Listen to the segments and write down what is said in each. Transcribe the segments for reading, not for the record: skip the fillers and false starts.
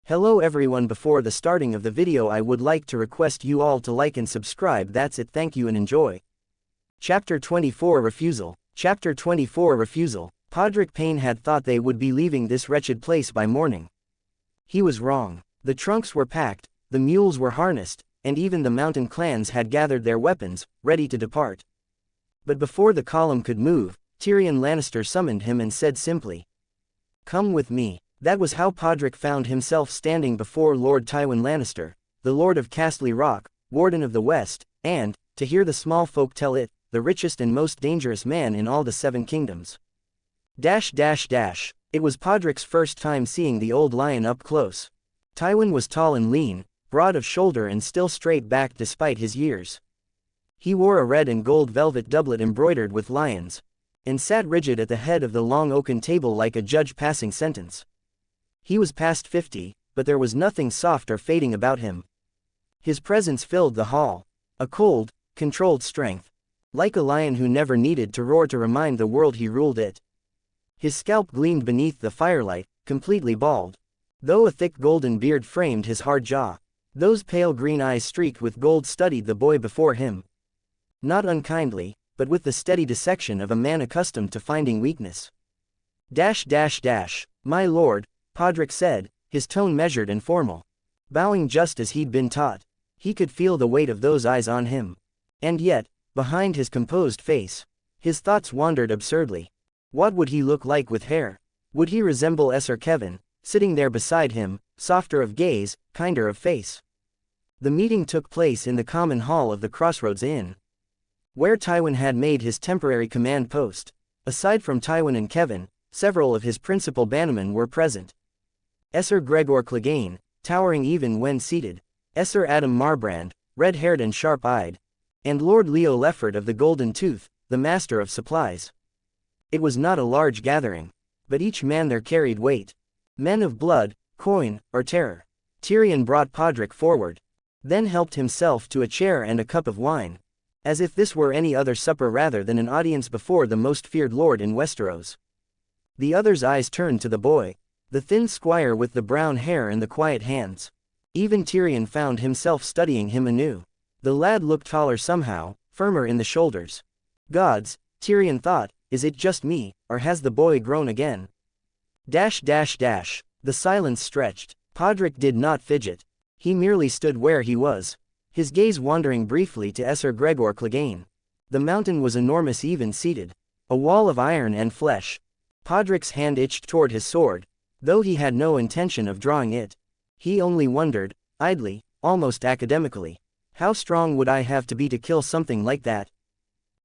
Hello everyone, before the starting of the video I would like to request you all to like and subscribe. That's it, thank you and enjoy. Chapter 24 Refusal. Chapter 24 Refusal. Podrick Payne had thought they would be leaving this wretched place by morning. He was wrong. The trunks were packed, the mules were harnessed, and even the mountain clans had gathered their weapons, ready to depart. But before the column could move, Tyrion Lannister summoned him and said simply, "Come with me." That was how Podrick found himself standing before Lord Tywin Lannister, the Lord of Castle Rock, Warden of the West, and, to hear the small folk tell it, the richest and most dangerous man in all the Seven Kingdoms. It was Podrick's first time seeing the old lion up close. Tywin was tall and lean, broad of shoulder and still straight-backed despite his years. He wore a red and gold velvet doublet embroidered with lions, and sat rigid at the head of the long oaken table like a judge passing sentence. He was past 50, but there was nothing soft or fading about him. His presence filled the hall, a cold, controlled strength, like a lion who never needed to roar to remind the world he ruled it. His scalp gleamed beneath the firelight, completely bald, though a thick golden beard framed his hard jaw. Those pale green eyes streaked with gold studied the boy before him. Not unkindly, but with the steady dissection of a man accustomed to finding weakness. "My lord," Podrick said, his tone measured and formal. Bowing just as he'd been taught. He could feel the weight of those eyes on him. And yet, behind his composed face, his thoughts wandered absurdly. What would he look like with hair? Would he resemble Sir Kevin, sitting there beside him, softer of gaze, kinder of face? The meeting took place in the common hall of the Crossroads Inn, where Tywin had made his temporary command post. Aside from Tywin and Kevin, several of his principal bannermen were present. Sir Gregor Clegane, towering even when seated, Sir Adam Marbrand, red-haired and sharp-eyed, and Lord Leo Lefford of the Golden Tooth, the master of supplies. It was not a large gathering, but each man there carried weight. Men of blood, coin, or terror. Tyrion brought Podrick forward, then helped himself to a chair and a cup of wine, as if this were any other supper rather than an audience before the most feared lord in Westeros. The other's eyes turned to the boy, the thin squire with the brown hair and the quiet hands. Even Tyrion found himself studying him anew. The lad looked taller somehow, firmer in the shoulders. Gods, Tyrion thought, is it just me, or has the boy grown again? The silence stretched. Podrick did not fidget. He merely stood where he was, his gaze wandering briefly to Sir Gregor Clegane. The mountain was enormous even seated, a wall of iron and flesh. Podrick's hand itched toward his sword, though he had no intention of drawing it. He only wondered, idly, almost academically, how strong would I have to be to kill something like that?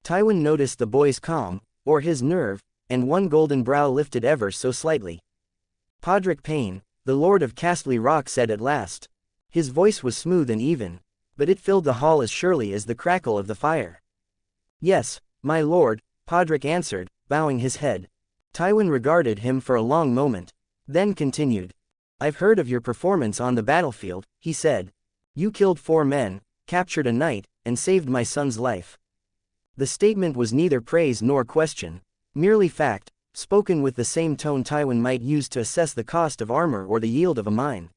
Tywin noticed the boy's calm, or his nerve, and one golden brow lifted ever so slightly. "Podrick Payne, the Lord of Castle Rock," said at last. His voice was smooth and even, but it filled the hall as surely as the crackle of the fire. "Yes, my lord," Podrick answered, bowing his head. Tywin regarded him for a long moment, then continued. "I've heard of your performance on the battlefield," he said. "You killed 4 men, captured a knight, and saved my son's life." The statement was neither praise nor question, merely fact, spoken with the same tone Tywin might use to assess the cost of armor or the yield of a mine.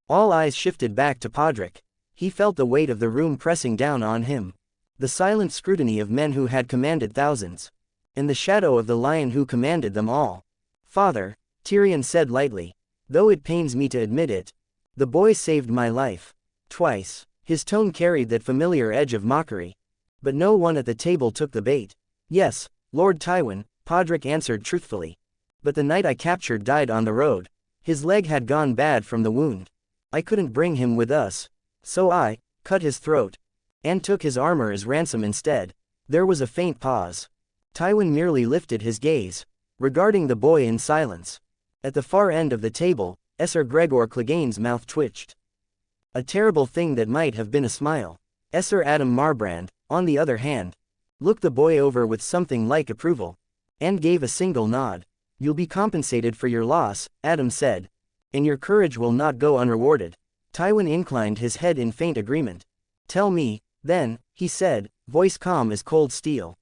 All eyes shifted back to Podrick. He felt the weight of the room pressing down on him. The silent scrutiny of men who had commanded thousands, and the shadow of the lion who commanded them all. "Father," Tyrion said lightly, "though it pains me to admit it, the boy saved my life. Twice." His tone carried that familiar edge of mockery. But no one at the table took the bait. "Yes, Lord Tywin," Podrick answered truthfully. "But the knight I captured died on the road. His leg had gone bad from the wound. I couldn't bring him with us, so I cut his throat, and took his armor as ransom instead." There was a faint pause. Tywin merely lifted his gaze, regarding the boy in silence. At the far end of the table, Sir Gregor Clegane's mouth twitched. A terrible thing that might have been a smile. Sir Adam Marbrand, on the other hand, looked the boy over with something like approval, and gave a single nod. "You'll be compensated for your loss," Adam said, "and your courage will not go unrewarded." Tywin inclined his head in faint agreement. "Tell me, then," he said, voice calm as cold steel.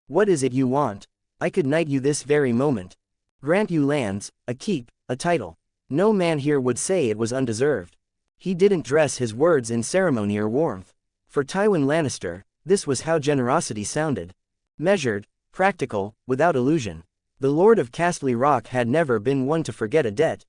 "What is it you want? I could knight you this very moment. Grant you lands, a keep, a title. No man here would say it was undeserved. He didn't dress his words in ceremony or warmth. For Tywin Lannister, this was how generosity sounded. Measured, practical, without illusion. The Lord of Castle Rock had never been one to forget a debt.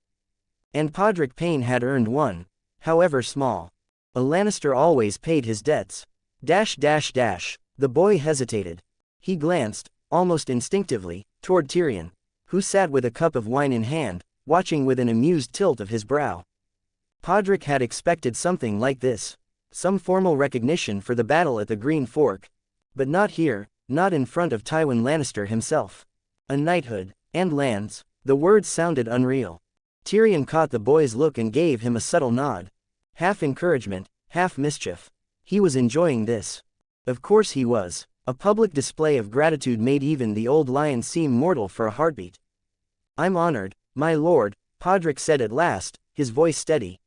And Podrick Payne had earned one, however small. A Lannister always paid his debts. The boy hesitated. He glanced, almost instinctively, toward Tyrion, who sat with a cup of wine in hand, watching with an amused tilt of his brow. Podrick had expected something like this. Some formal recognition for the battle at the Green Fork. But not here, not in front of Tywin Lannister himself. A knighthood, and lands, the words sounded unreal. Tyrion caught the boy's look and gave him a subtle nod. Half encouragement, half mischief. He was enjoying this. Of course he was. A public display of gratitude made even the old lion seem mortal for a heartbeat. "I'm honored, my lord," Podrick said at last, his voice steady.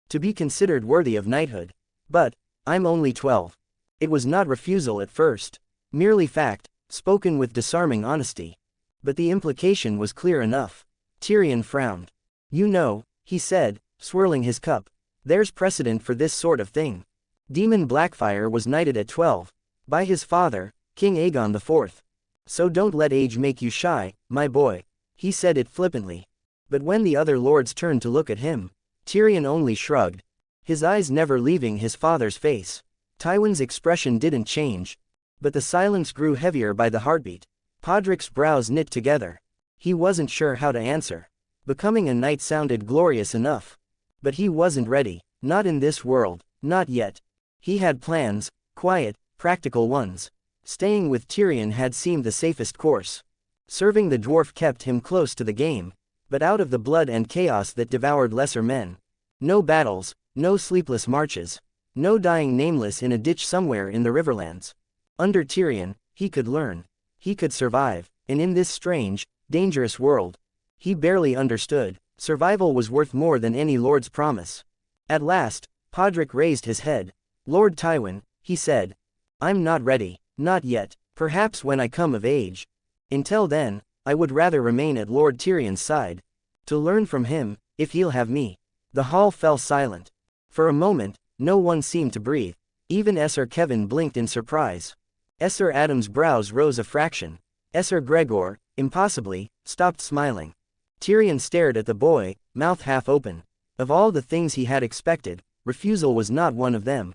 "To be considered worthy of knighthood. But, I'm only 12. It was not refusal at first. Merely fact, spoken with disarming honesty. But the implication was clear enough." Tyrion frowned. "You know," he said, swirling his cup, "there's precedent for this sort of thing. Daemon Blackfyre was knighted at 12. By his father, King Aegon IV. So don't let age make you shy, my boy." He said it flippantly. But when the other lords turned to look at him, Tyrion only shrugged. His eyes never leaving his father's face. Tywin's expression didn't change. But the silence grew heavier by the heartbeat. Podrick's brows knit together. He wasn't sure how to answer. Becoming a knight sounded glorious enough. But he wasn't ready, not in this world, not yet. He had plans, quiet, practical ones. Staying with Tyrion had seemed the safest course. Serving the dwarf kept him close to the game, but out of the blood and chaos that devoured lesser men. No battles, no sleepless marches, no dying nameless in a ditch somewhere in the Riverlands. Under Tyrion, he could learn. He could survive, and in this strange, dangerous world, he barely understood, survival was worth more than any lord's promise. At last, Podrick raised his head. "Lord Tywin," he said, "I'm not ready, not yet, perhaps when I come of age. Until then, I would rather remain at Lord Tyrion's side. To learn from him, if he'll have me." The hall fell silent. For a moment, no one seemed to breathe. Even Esser Kevin blinked in surprise. Esser Adam's brows rose a fraction. Esser Gregor, impossibly, stopped smiling. Tyrion stared at the boy, mouth half open. Of all the things he had expected, refusal was not one of them.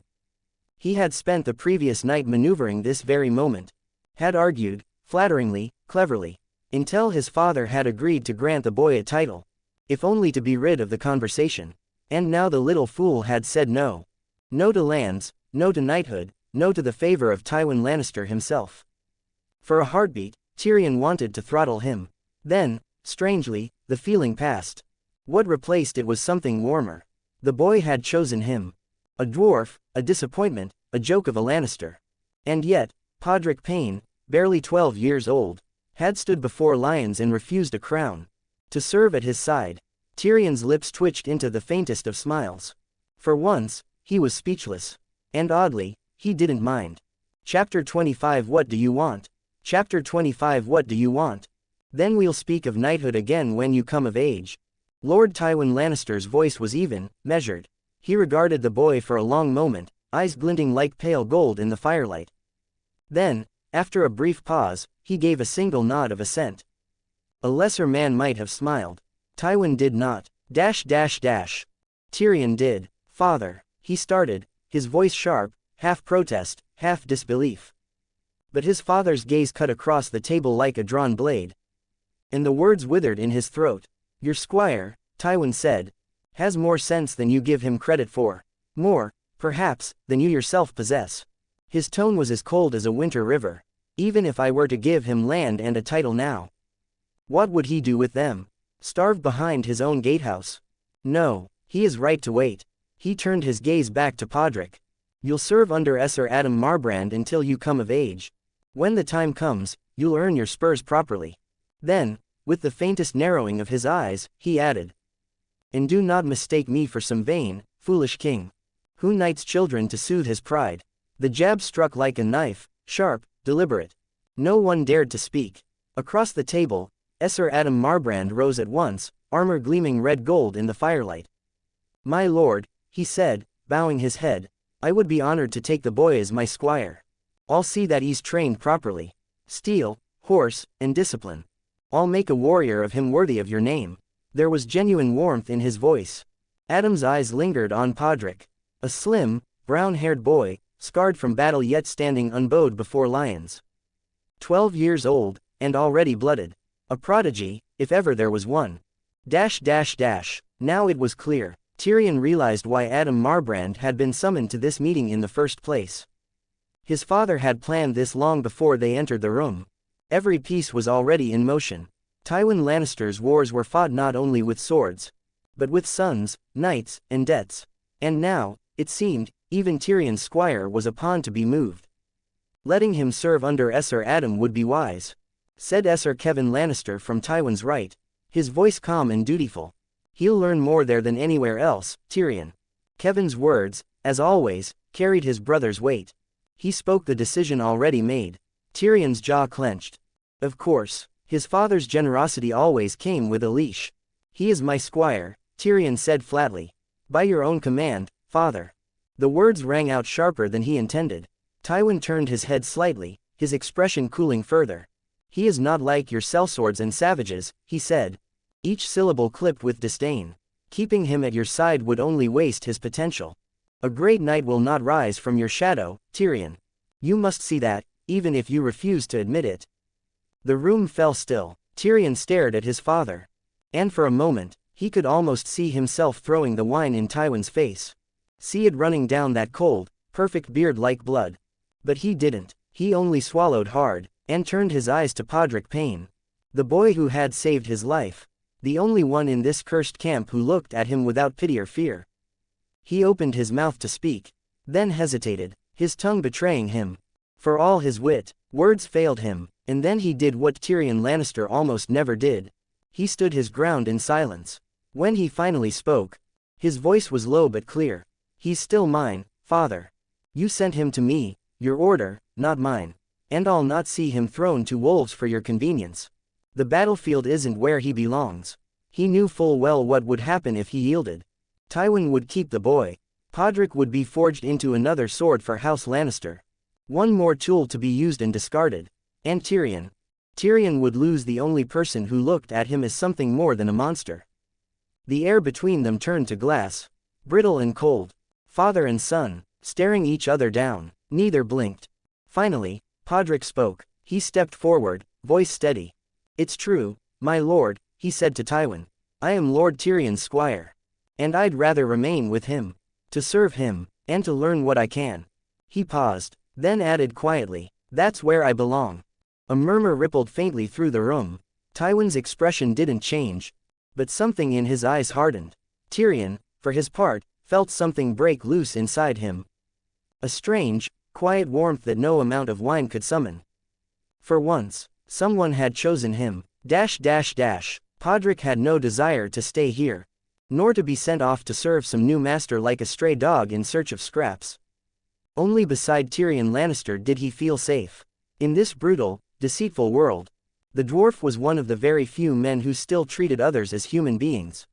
He had spent the previous night maneuvering this very moment. Had argued, flatteringly, cleverly, until his father had agreed to grant the boy a title. If only to be rid of the conversation. And now the little fool had said no. No to lands, no to knighthood, no to the favor of Tywin Lannister himself. For a heartbeat, Tyrion wanted to throttle him. Then, strangely, the feeling passed. What replaced it was something warmer. The boy had chosen him. A dwarf, a disappointment, a joke of a Lannister. And yet, Podrick Payne, barely 12 years old, had stood before lions and refused a crown. To serve at his side. Tyrion's lips twitched into the faintest of smiles. For once, he was speechless. And oddly, he didn't mind. Chapter 25 What do you want? Chapter 25 What do you want? Then we'll speak of knighthood again when you come of age. Lord Tywin Lannister's voice was even, measured. He regarded the boy for a long moment, eyes glinting like pale gold in the firelight. Then, after a brief pause, he gave a single nod of assent. A lesser man might have smiled. Tywin did not. Tyrion did. "Father," he started, his voice sharp, half protest, half disbelief. But his father's gaze cut across the table like a drawn blade. And the words withered in his throat. "Your squire," Tywin said, "has more sense than you give him credit for. More, perhaps, than you yourself possess." His tone was as cold as a winter river. "Even if I were to give him land and a title now, what would he do with them? Starve behind his own gatehouse? No, he is right to wait." He turned his gaze back to Podrick. "You'll serve under Esser Adam Marbrand until you come of age. When the time comes, you'll earn your spurs properly." Then, with the faintest narrowing of his eyes, he added, "And do not mistake me for some vain, foolish king, who knights children to soothe his pride." The jab struck like a knife, sharp, deliberate. No one dared to speak. Across the table, Esser Adam Marbrand rose at once, armor gleaming red gold in the firelight. "My lord," he said, bowing his head, "I would be honored to take the boy as my squire. I'll see that he's trained properly. Steel, horse, and discipline. I'll make a warrior of him worthy of your name." There was genuine warmth in his voice. Adam's eyes lingered on Podrick. A slim, brown-haired boy, scarred from battle yet standing unbowed before lions. 12 years old, and already blooded. A prodigy, if ever there was one. Now it was clear. Tyrion realized why Adam Marbrand had been summoned to this meeting in the first place. His father had planned this long before they entered the room. Every piece was already in motion. Tywin Lannister's wars were fought not only with swords, but with sons, knights, and debts. And now, it seemed, even Tyrion's squire was a pawn to be moved. Letting him serve under Esser Adam would be wise, said Esser Kevin Lannister from Tywin's right, his voice calm and dutiful. "He'll learn more there than anywhere else, Tyrion." Kevin's words, as always, carried his brother's weight. He spoke the decision already made. Tyrion's jaw clenched. Of course, his father's generosity always came with a leash. "He is my squire," Tyrion said flatly. "By your own command, father." The words rang out sharper than he intended. Tywin turned his head slightly, his expression cooling further. "He is not like your sellswords and savages," he said, each syllable clipped with disdain. "Keeping him at your side would only waste his potential. A great knight will not rise from your shadow, Tyrion. You must see that, even if you refuse to admit it." The room fell still. Tyrion stared at his father. And for a moment, he could almost see himself throwing the wine in Tywin's face. See it running down that cold, perfect beard like blood. But he didn't. He only swallowed hard, and turned his eyes to Podrick Payne. The boy who had saved his life. The only one in this cursed camp who looked at him without pity or fear. He opened his mouth to speak, then hesitated, his tongue betraying him. For all his wit, words failed him, and then he did what Tyrion Lannister almost never did. He stood his ground in silence. When he finally spoke, his voice was low but clear. "He's still mine, father. You sent him to me, your order, not mine. And I'll not see him thrown to wolves for your convenience. The battlefield isn't where he belongs." He knew full well what would happen if he yielded. Tywin would keep the boy. Podrick would be forged into another sword for House Lannister. One more tool to be used and discarded. And Tyrion. Tyrion would lose the only person who looked at him as something more than a monster. The air between them turned to glass. Brittle and cold. Father and son, staring each other down. Neither blinked. Finally, Podrick spoke. He stepped forward, voice steady. "It's true, my lord," he said to Tywin. "I am Lord Tyrion's squire. And I'd rather remain with him. To serve him, and to learn what I can." He paused, then added quietly, "That's where I belong." A murmur rippled faintly through the room. Tywin's expression didn't change, but something in his eyes hardened. Tyrion, for his part, felt something break loose inside him. A strange, quiet warmth that no amount of wine could summon. For once, someone had chosen him. Podrick had no desire to stay here, nor to be sent off to serve some new master like a stray dog in search of scraps. Only beside Tyrion Lannister did he feel safe. In this brutal, deceitful world, the dwarf was one of the very few men who still treated others as human beings.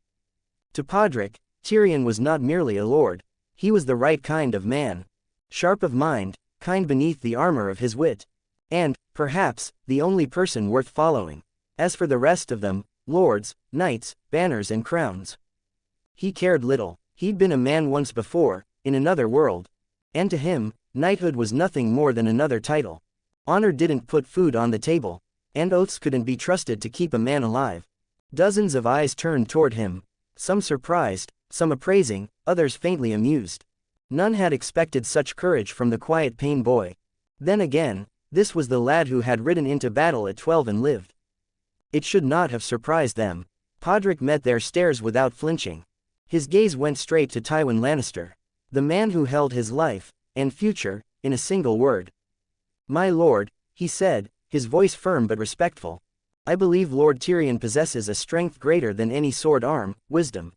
To Podrick, Tyrion was not merely a lord, he was the right kind of man. Sharp of mind, kind beneath the armor of his wit. And, perhaps, the only person worth following. As for the rest of them, lords, knights, banners and crowns, he cared little. He'd been a man once before, in another world. And to him, knighthood was nothing more than another title. Honor didn't put food on the table, and oaths couldn't be trusted to keep a man alive. Dozens of eyes turned toward him, some surprised, some appraising, others faintly amused. None had expected such courage from the quiet Payne boy. Then again, this was the lad who had ridden into battle at 12 and lived. It should not have surprised them. Podrick met their stares without flinching. His gaze went straight to Tywin Lannister, the man who held his life and future in a single word. "My lord," he said, his voice firm but respectful. "I believe Lord Tyrion possesses a strength greater than any sword arm, wisdom."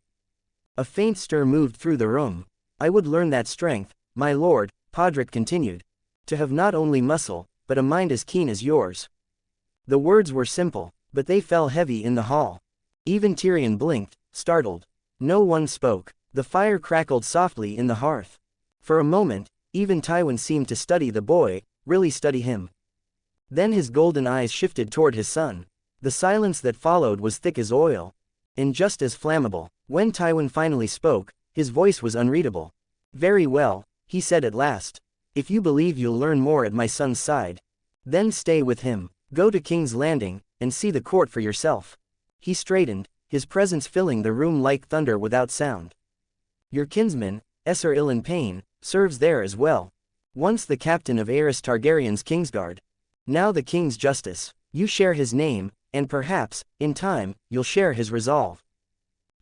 A faint stir moved through the room. "I would learn that strength, my lord," Podrick continued. "To have not only muscle, but a mind as keen as yours." The words were simple, But they fell heavy in the hall. Even Tyrion blinked, startled. No one spoke. The fire crackled softly in the hearth. For a moment, even Tywin seemed to study the boy, really study him. Then his golden eyes shifted toward his son. The silence that followed was thick as oil. And just as flammable. When Tywin finally spoke, his voice was unreadable. "Very well," he said at last. "If you believe you'll learn more at my son's side, then stay with him. Go to King's Landing, and see the court for yourself." He straightened, his presence filling the room like thunder without sound. "Your kinsman, Esser Ilyn Payne, serves there as well. Once the captain of Aerys Targaryen's Kingsguard. Now the King's Justice. You share his name, and perhaps, in time, you'll share his resolve.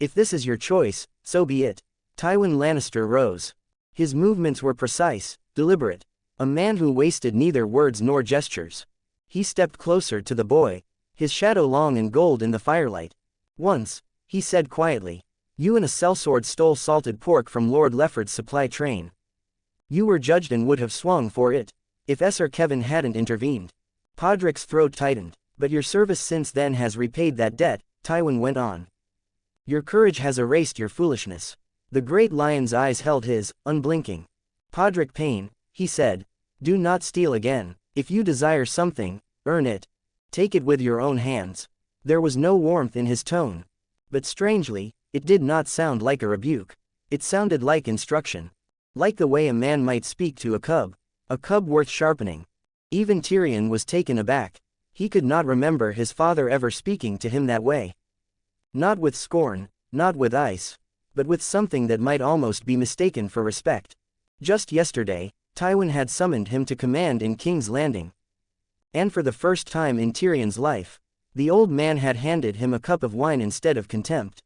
If this is your choice, so be it." Tywin Lannister rose. His movements were precise, deliberate. A man who wasted neither words nor gestures. He stepped closer to the boy, his shadow long and gold in the firelight. "Once," he said quietly, "you and a sellsword stole salted pork from Lord Lefford's supply train. You were judged and would have swung for it, if Esser Kevin hadn't intervened." Podrick's throat tightened. "But your service since then has repaid that debt," Tywin went on. "Your courage has erased your foolishness." The great lion's eyes held his, unblinking. "Podrick Payne," he said, "do not steal again. If you desire something, earn it. Take it with your own hands." There was no warmth in his tone. But strangely, it did not sound like a rebuke. It sounded like instruction. Like the way a man might speak to a cub worth sharpening. Even Tyrion was taken aback. He could not remember his father ever speaking to him that way. Not with scorn, not with ice, but with something that might almost be mistaken for respect. Just yesterday, Tywin had summoned him to command in King's Landing. And for the first time in Tyrion's life, the old man had handed him a cup of wine instead of contempt.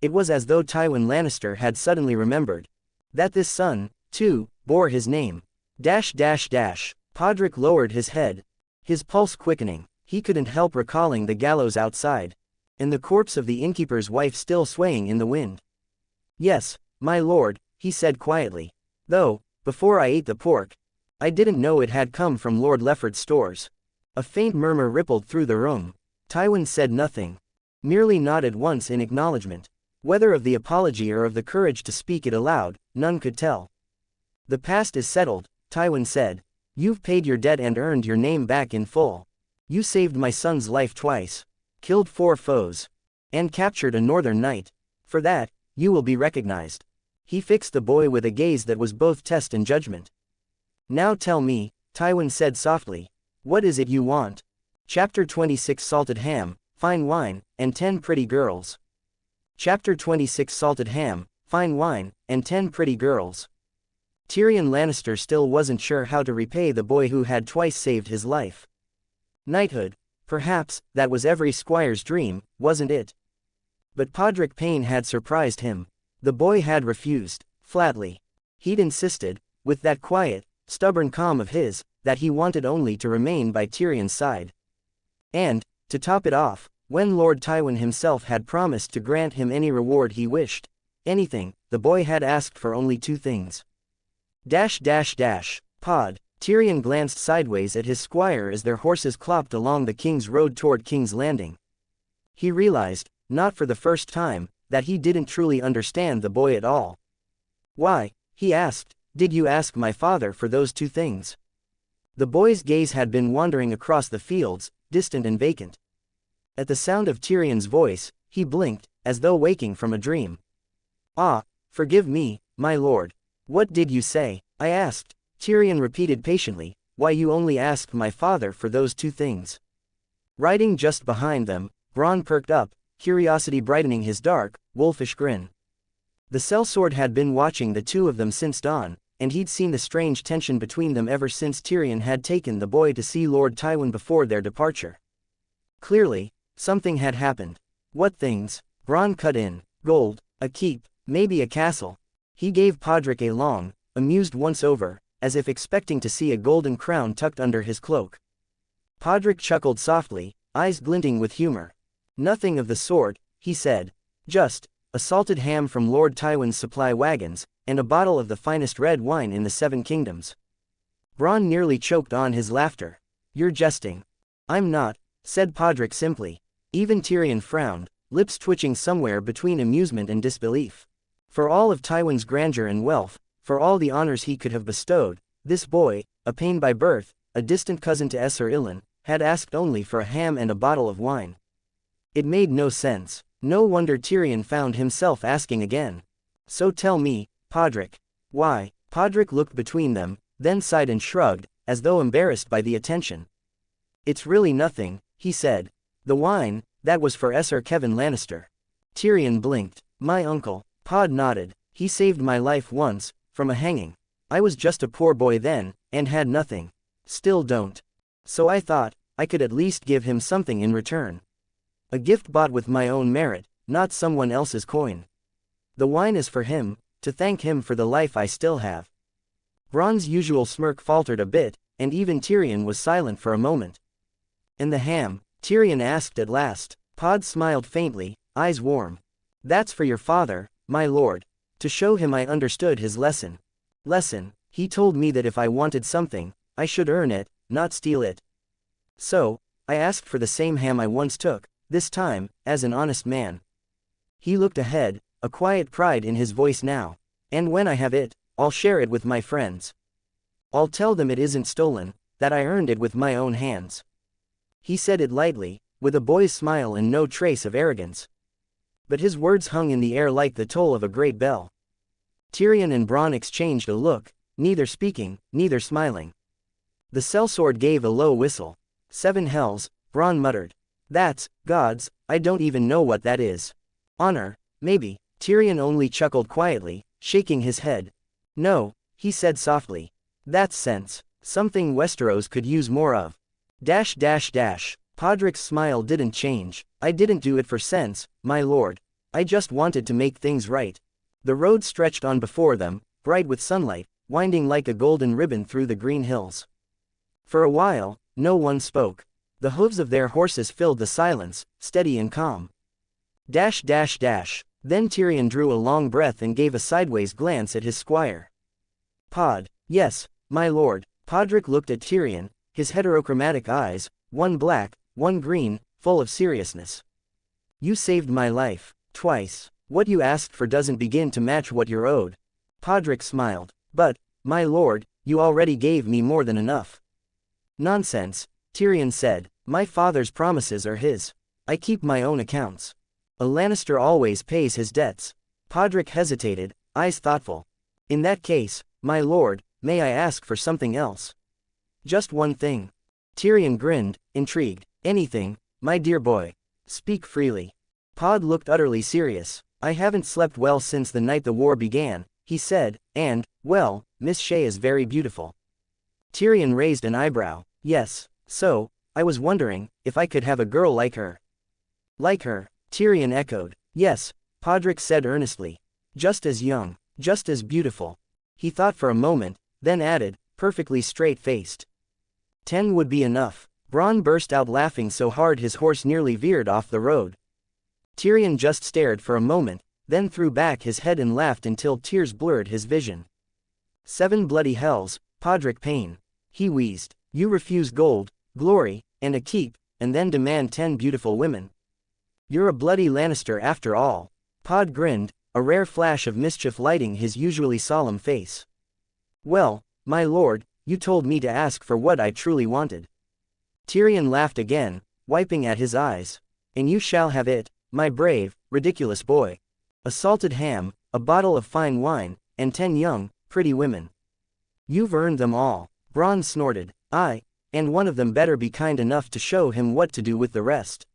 It was as though Tywin Lannister had suddenly remembered that this son, too, bore his name. Podrick lowered his head, his pulse quickening. He couldn't help recalling the gallows outside, and the corpse of the innkeeper's wife still swaying in the wind. "Yes, my lord," he said quietly. "Though, before I ate the pork, I didn't know it had come from Lord Lefford's stores." A faint murmur rippled through the room. Tywin said nothing, merely nodded once in acknowledgement. Whether of the apology or of the courage to speak it aloud, none could tell. "The past is settled," Tywin said. "You've paid your debt and earned your name back in full. You saved my son's life twice, killed 4 foes, and captured a northern knight. For that, you will be recognized." He fixed the boy with a gaze that was both test and judgment. "Now tell me," Tywin said softly, "what is it you want?" Chapter 26 Salted ham, fine wine, and 10 pretty girls. Chapter 26 Salted ham, fine wine, and 10 pretty girls. Tyrion Lannister still wasn't sure how to repay the boy who had twice saved his life. Knighthood, perhaps, that was every squire's dream, wasn't it? But Podrick Payne had surprised him. The boy had refused, flatly. He'd insisted, with that quiet, stubborn calm of his, that he wanted only to remain by Tyrion's side. And, to top it off, when Lord Tywin himself had promised to grant him any reward he wished, anything, the boy had asked for only 2 things. Pod. Tyrion glanced sideways at his squire as their horses clopped along the king's road toward King's Landing. He realized, not for the first time, that he didn't truly understand the boy at all. "Why," he asked, "did you ask my father for those 2 things?" The boy's gaze had been wandering across the fields, distant and vacant. At the sound of Tyrion's voice, he blinked, as though waking from a dream. "Ah, forgive me, my lord. What did you say?" "I asked," Tyrion repeated patiently, "why you only asked my father for those 2 things." Riding just behind them, Bronn perked up, curiosity brightening his dark, wolfish grin. The sellsword had been watching the 2 of them since dawn, and he'd seen the strange tension between them ever since Tyrion had taken the boy to see Lord Tywin before their departure. Clearly, something had happened. "What things?" Bronn cut in. "Gold, a keep, maybe a castle." He gave Podrick a long, amused once-over, as if expecting to see a golden crown tucked under his cloak. Podrick chuckled softly, eyes glinting with humor. "Nothing of the sort," he said. "Just a salted ham from Lord Tywin's supply wagons, and a bottle of the finest red wine in the 7 kingdoms." Bronn nearly choked on his laughter. "You're jesting." "I'm not," said Podrick simply. Even Tyrion frowned, lips twitching somewhere between amusement and disbelief. For all of Tywin's grandeur and wealth, for all the honors he could have bestowed, this boy, a Payne by birth, a distant cousin to Esser Ilyn, had asked only for a ham and a bottle of wine. It made no sense. No wonder Tyrion found himself asking again. So tell me, Podrick. Why? Podrick looked between them, then sighed and shrugged, as though embarrassed by the attention. It's really nothing, he said. The wine, that was for Esser Kevin Lannister. Tyrion blinked. My uncle. Pod nodded. He saved my life once, from a hanging. I was just a poor boy then, and had nothing. Still don't. So I thought, I could at least give him something in return. A gift bought with my own merit, not someone else's coin. The wine is for him, to thank him for the life I still have. Bronn's usual smirk faltered a bit, and even Tyrion was silent for a moment. And the ham? Tyrion asked at last. Pod smiled faintly, eyes warm. That's for your father, my lord. To show him I understood his lesson. Lesson, he told me that if I wanted something, I should earn it, not steal it. So, I asked for the same ham I once took, this time, as an honest man. He looked ahead, a quiet pride in his voice now. And when I have it, I'll share it with my friends. I'll tell them it isn't stolen, that I earned it with my own hands. He said it lightly, with a boy's smile and no trace of arrogance. But his words hung in the air like the toll of a great bell. Tyrion and Bronn exchanged a look, neither speaking, neither smiling. The sellsword gave a low whistle. 7 hells, Bronn muttered. That's, gods, I don't even know what that is. Honor, maybe. Tyrion only chuckled quietly, shaking his head. No, he said softly. That's sense, something Westeros could use more of. Podrick's smile didn't change. I didn't do it for sense, my lord. I just wanted to make things right. The road stretched on before them, bright with sunlight, winding like a golden ribbon through the green hills. For a while, no one spoke. The hooves of their horses filled the silence, steady and calm. Then Tyrion drew a long breath and gave a sideways glance at his squire. Pod. Yes, my lord. Podrick looked at Tyrion, his heterochromatic eyes, one black, one green, full of seriousness. You saved my life, twice. What you asked for doesn't begin to match what you're owed. Podrick smiled. But, my lord, you already gave me more than enough. Nonsense, Tyrion said. My father's promises are his. I keep my own accounts. A Lannister always pays his debts. Podrick hesitated, eyes thoughtful. In that case, my lord, may I ask for something else? Just one thing. Tyrion grinned, intrigued. Anything, my dear boy. Speak freely. Pod looked utterly serious. I haven't slept well since the night the war began, he said, and, well, Miss Shae is very beautiful. Tyrion raised an eyebrow. Yes, so, I was wondering, if I could have a girl like her. Like her, Tyrion echoed. Yes, Podrick said earnestly. Just as young, just as beautiful. He thought for a moment, then added, perfectly straight-faced. 10 would be enough. Bronn burst out laughing so hard his horse nearly veered off the road. Tyrion just stared for a moment, then threw back his head and laughed until tears blurred his vision. 7 bloody hells, Podrick Payne. He wheezed. You refuse gold, glory, and a keep, and then demand 10 beautiful women. You're a bloody Lannister after all. Pod grinned, a rare flash of mischief lighting his usually solemn face. Well, my lord, you told me to ask for what I truly wanted. Tyrion laughed again, wiping at his eyes. And you shall have it, my brave, ridiculous boy. A salted ham, a bottle of fine wine, and 10 young, pretty women. You've earned them all. Bronn snorted. Aye, and one of them better be kind enough to show him what to do with the rest.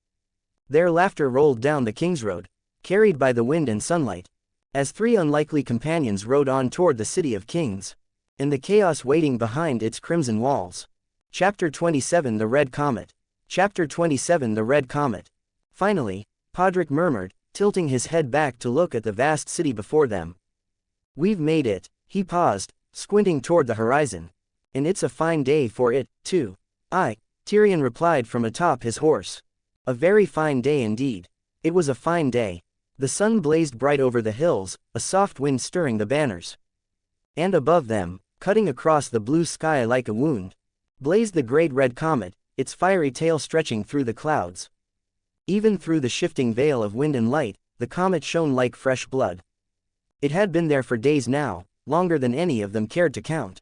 Their laughter rolled down the Kingsroad, carried by the wind and sunlight, as 3 unlikely companions rode on toward the City of Kings, and the chaos waiting behind its crimson walls. Chapter 27 The Red Comet. Chapter 27 The Red Comet. Finally, Podrick murmured, tilting his head back to look at the vast city before them. We've made it. He paused, squinting toward the horizon. And it's a fine day for it, too. Aye, Tyrion replied from atop his horse. A very fine day indeed. It was a fine day. The sun blazed bright over the hills, a soft wind stirring the banners. And above them, cutting across the blue sky like a wound, blazed the great red comet, its fiery tail stretching through the clouds. Even through the shifting veil of wind and light, the comet shone like fresh blood. It had been there for days now, longer than any of them cared to count.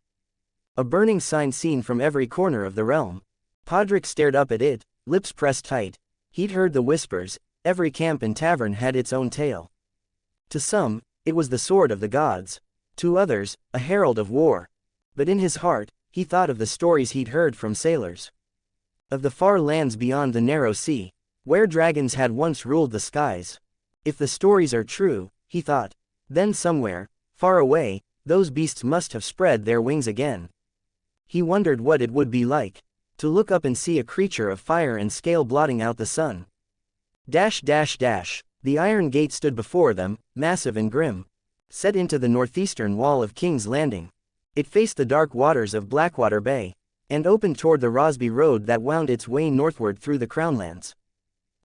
A burning sign seen from every corner of the realm. Podrick stared up at it, lips pressed tight. He'd heard the whispers, every camp and tavern had its own tale. To some, it was the sword of the gods. To others, a herald of war. But in his heart, he thought of the stories he'd heard from sailors. Of the far lands beyond the narrow sea, where dragons had once ruled the skies. If the stories are true, he thought, then somewhere, far away, those beasts must have spread their wings again. He wondered what it would be like to look up and see a creature of fire and scale blotting out the sun. The iron gate stood before them, massive and grim, set into the northeastern wall of King's Landing. It faced the dark waters of Blackwater Bay, and opened toward the Rosby Road that wound its way northward through the Crownlands.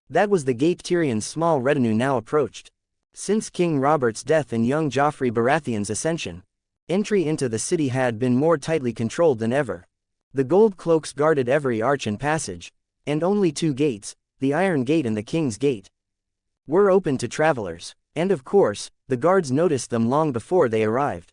That was the gate Tyrion's small retinue now approached. Since King Robert's death and young Joffrey Baratheon's ascension, entry into the city had been more tightly controlled than ever. The gold cloaks guarded every arch and passage, and only two gates, the Iron Gate and the King's Gate, were open to travelers, and of course, the guards noticed them long before they arrived.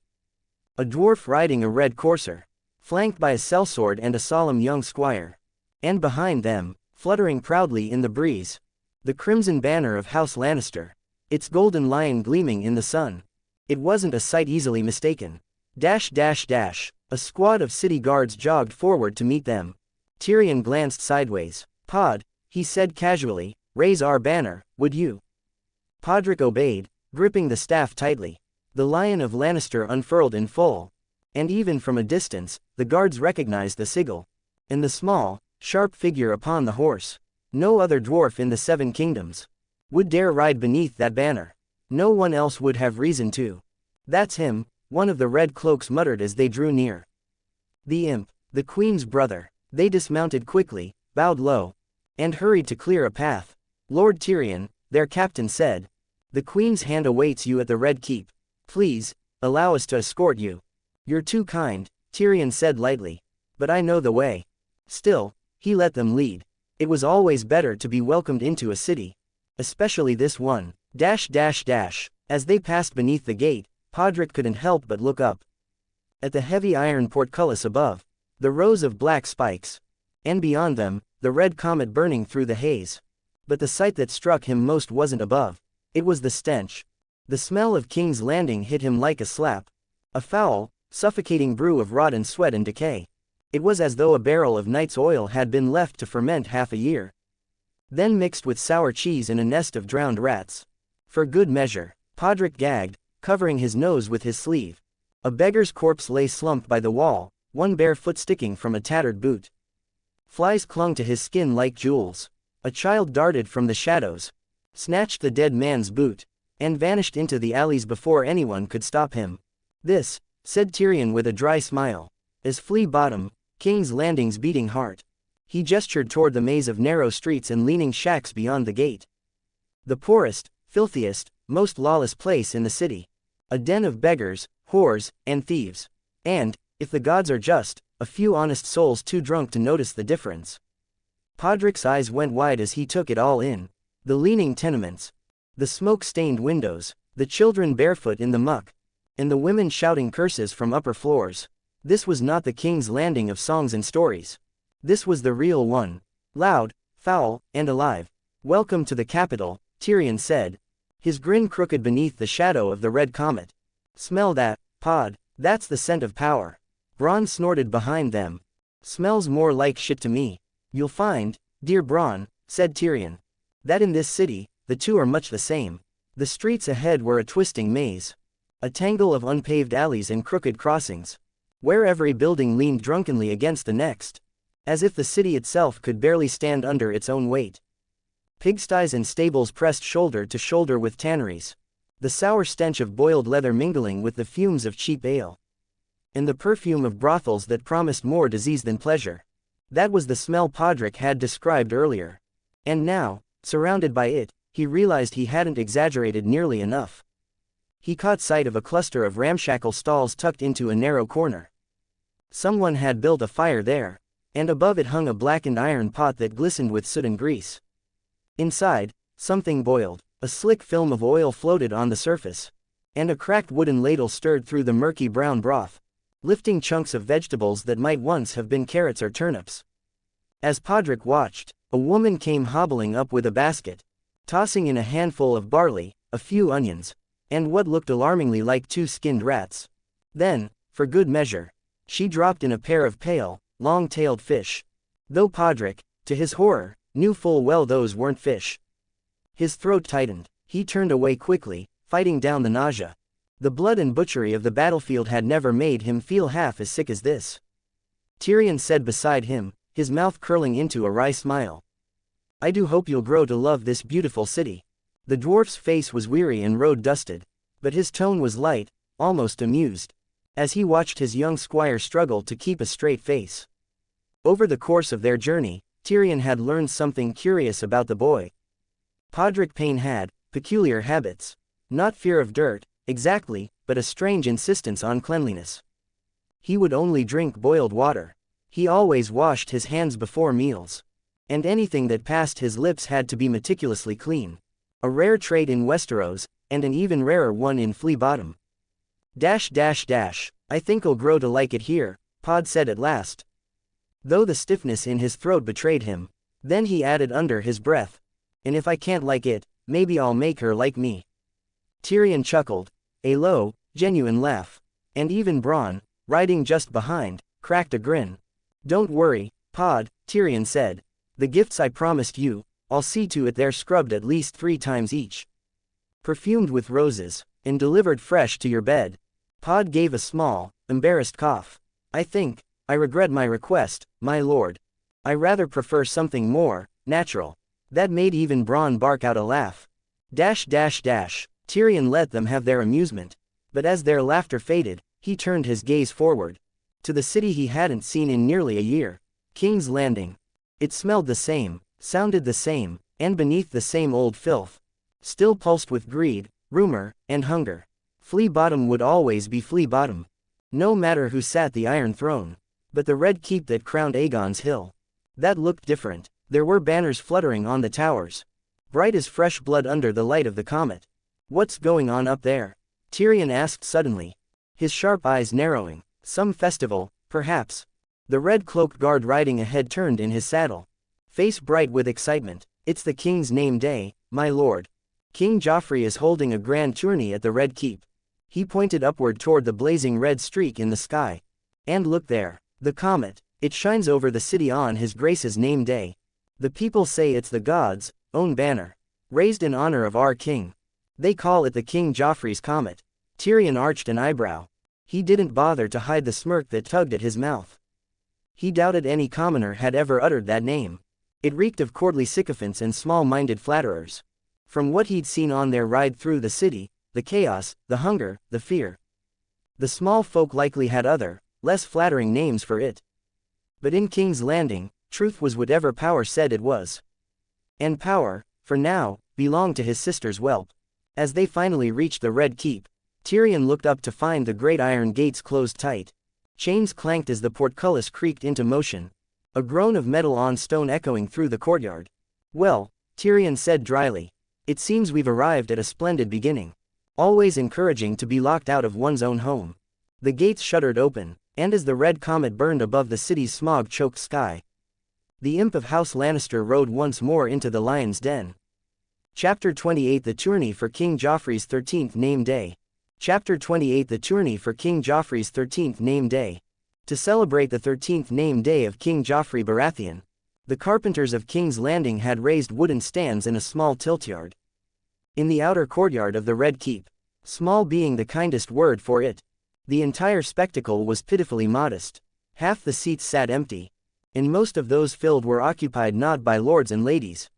A dwarf riding a red courser, flanked by a sellsword and a solemn young squire. And behind them, fluttering proudly in the breeze, the crimson banner of House Lannister, its golden lion gleaming in the sun. It wasn't a sight easily mistaken. A squad of city guards jogged forward to meet them. Tyrion glanced sideways. "Pod," he said casually, "raise our banner, would you?" Podrick obeyed, gripping the staff tightly. The Lion of Lannister unfurled in full. And even from a distance, the guards recognized the sigil. And the small, sharp figure upon the horse. No other dwarf in the Seven Kingdoms would dare ride beneath that banner. No one else would have reason to. "That's him," one of the red cloaks muttered as they drew near. "The imp, the queen's brother." They dismounted quickly, bowed low, and hurried to clear a path. "Lord Tyrion," their captain said, "the queen's hand awaits you at the Red Keep. Please, allow us to escort you." "You're too kind," Tyrion said lightly, "but I know the way." Still, he let them lead. It was always better to be welcomed into a city. Especially this one. As they passed beneath the gate, Podrick couldn't help but look up. At the heavy iron portcullis above, the rows of black spikes, and beyond them, the red comet burning through the haze. But the sight that struck him most wasn't above. It was the stench. The smell of King's Landing hit him like a slap. A foul, suffocating brew of rot and sweat and decay. It was as though a barrel of night's oil had been left to ferment half a year, then mixed with sour cheese in a nest of drowned rats. For good measure, Podrick gagged, covering his nose with his sleeve. A beggar's corpse lay slumped by the wall, one bare foot sticking from a tattered boot. Flies clung to his skin like jewels. A child darted from the shadows, snatched the dead man's boot, and vanished into the alleys before anyone could stop him. "This," said Tyrion with a dry smile, "is Flea Bottom, King's Landing's beating heart." He gestured toward the maze of narrow streets and leaning shacks beyond the gate. The poorest, filthiest, most lawless place in the city. A den of beggars, whores, and thieves. And, if the gods are just, a few honest souls too drunk to notice the difference. Podrick's eyes went wide as he took it all in. The leaning tenements, the smoke-stained windows, the children barefoot in the muck, and the women shouting curses from upper floors. This was not the King's Landing of songs and stories. This was the real one. Loud, foul, and alive. "Welcome to the capital," Tyrion said, his grin crooked beneath the shadow of the red comet. "Smell that, Pod, that's the scent of power." Bronn snorted behind them. "Smells more like shit to me." "You'll find, dear Bronn," said Tyrion, "that in this city, the two are much the same." The streets ahead were a twisting maze. A tangle of unpaved alleys and crooked crossings, where every building leaned drunkenly against the next, as if the city itself could barely stand under its own weight. Pigsties and stables pressed shoulder to shoulder with tanneries, the sour stench of boiled leather mingling with the fumes of cheap ale, and the perfume of brothels that promised more disease than pleasure. That was the smell Podrick had described earlier. And now, surrounded by it, he realized he hadn't exaggerated nearly enough. He caught sight of a cluster of ramshackle stalls tucked into a narrow corner. Someone had built a fire there. and above it hung a blackened iron pot that glistened with soot and grease. Inside, something boiled. A slick film of oil floated on the surface, and a cracked wooden ladle stirred through the murky brown broth, lifting chunks of vegetables that might once have been carrots or turnips. As Podrick watched, a woman came hobbling up with a basket, tossing in a handful of barley, a few onions, and what looked alarmingly like 2 skinned rats. Then, for good measure, she dropped in a pair of pale, long-tailed fish. Though Podrick, to his horror, knew full well those weren't fish. His throat tightened. He turned away quickly, fighting down the nausea. The blood and butchery of the battlefield had never made him feel half as sick as this. Tyrion said beside him, his mouth curling into a wry smile. I do hope you'll grow to love this beautiful city. The dwarf's face was weary and road-dusted, but his tone was light, almost amused, as he watched his young squire struggle to keep a straight face. Over the course of their journey, Tyrion had learned something curious about the boy. Podrick Payne had peculiar habits. Not fear of dirt, exactly, but a strange insistence on cleanliness. He would only drink boiled water. He always washed his hands before meals. And anything that passed his lips had to be meticulously clean. A rare trait in Westeros, and an even rarer one in Flea Bottom. I think I'll grow to like it here, Pod said at last. Though the stiffness in his throat betrayed him. Then he added under his breath. And if I can't like it, maybe I'll make her like me. Tyrion chuckled, a low, genuine laugh. And even Bronn, riding just behind, cracked a grin. Don't worry, Pod, Tyrion said. The gifts I promised you, I'll see to it they're scrubbed at least 3 times each. Perfumed with roses, and delivered fresh to your bed. Pod gave a small, embarrassed cough. I regret my request, my lord. I rather prefer something more natural. That made even Bronn bark out a laugh. Tyrion let them have their amusement. But as their laughter faded, he turned his gaze forward. To the city he hadn't seen in nearly a year. King's Landing. It smelled the same, sounded the same, and beneath the same old filth. Still pulsed with greed, rumor, and hunger. Flea Bottom would always be Flea Bottom. No matter who sat the Iron Throne. But the red keep that crowned Aegon's Hill. That looked different. There were banners fluttering on the towers. Bright as fresh blood under the light of the comet. What's going on up there? Tyrion asked suddenly. His sharp eyes narrowing. Some festival, perhaps. The red-cloaked guard riding ahead turned in his saddle. Face bright with excitement. It's the king's name day, my lord. King Joffrey is holding a grand tourney at the Red Keep. He pointed upward toward the blazing red streak in the sky. And look there. The comet. It shines over the city on his grace's name day. The people say it's the gods' own banner. Raised in honor of our king. They call it the King Joffrey's comet. Tyrion arched an eyebrow. He didn't bother to hide the smirk that tugged at his mouth. He doubted any commoner had ever uttered that name. It reeked of courtly sycophants and small-minded flatterers. From what he'd seen on their ride through the city, the chaos, the hunger, the fear. The small folk likely had other, less flattering names for it. But in King's Landing, truth was whatever power said it was. And power, for now, belonged to his sister's whelp. As they finally reached the Red Keep, Tyrion looked up to find the great iron gates closed tight. Chains clanked as the portcullis creaked into motion. A groan of metal on stone echoing through the courtyard. Well, Tyrion said dryly. It seems we've arrived at a splendid beginning. Always encouraging to be locked out of one's own home. The gates shuddered open, and as the red comet burned above the city's smog-choked sky, the imp of House Lannister rode once more into the lion's den. Chapter 28 The Tourney for King Joffrey's 13th Name Day. Chapter 28 The Tourney for King Joffrey's 13th Name Day. To celebrate the 13th name day of King Joffrey Baratheon, the carpenters of King's Landing had raised wooden stands in a small tiltyard. In the outer courtyard of the Red Keep, small being the kindest word for it, the entire spectacle was pitifully modest. Half the seats sat empty, and most of those filled were occupied not by lords and ladies,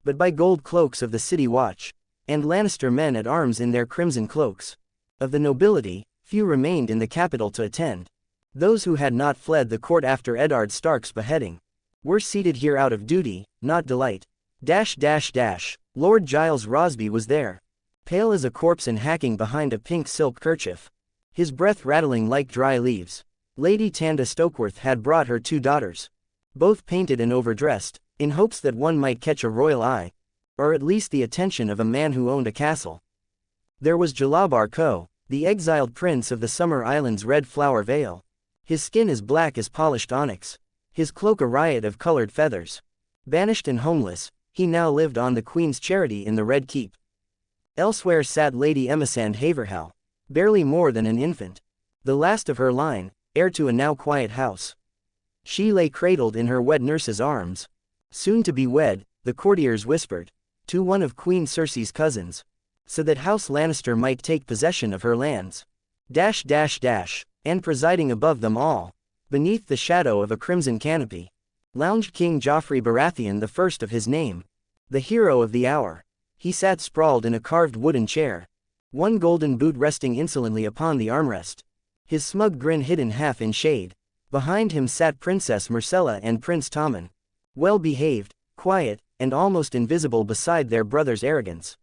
but by gold cloaks of the city watch, and Lannister men at arms in their crimson cloaks. Of the nobility, few remained in the capital to attend. Those who had not fled the court after Eddard Stark's beheading were seated here out of duty, not delight. Lord Giles Rosby was there, pale as a corpse and hacking behind a pink silk kerchief, his breath rattling like dry leaves. Lady Tanda Stokeworth had brought her 2 daughters, both painted and overdressed, in hopes that one might catch a royal eye, or at least the attention of a man who owned a castle. There was Jalabar Ko, the exiled prince of the Summer Island's Red Flower Vale. His skin as black as polished onyx, his cloak a riot of colored feathers. Banished and homeless, he now lived on the Queen's charity in the Red Keep. Elsewhere sat Lady Emisand Haverhal, barely more than an infant, the last of her line, heir to a now quiet house. She lay cradled in her wed nurse's arms. Soon to be wed, the courtiers whispered, to one of Queen Cersei's cousins, so that House Lannister might take possession of her lands. And presiding above them all, beneath the shadow of a crimson canopy, lounged King Joffrey Baratheon, the first of his name, the hero of the hour. He sat sprawled in a carved wooden chair, one golden boot resting insolently upon the armrest, his smug grin hidden half in shade. Behind him sat Princess Myrcella and Prince Tommen, well-behaved, quiet, and almost invisible beside their brother's arrogance.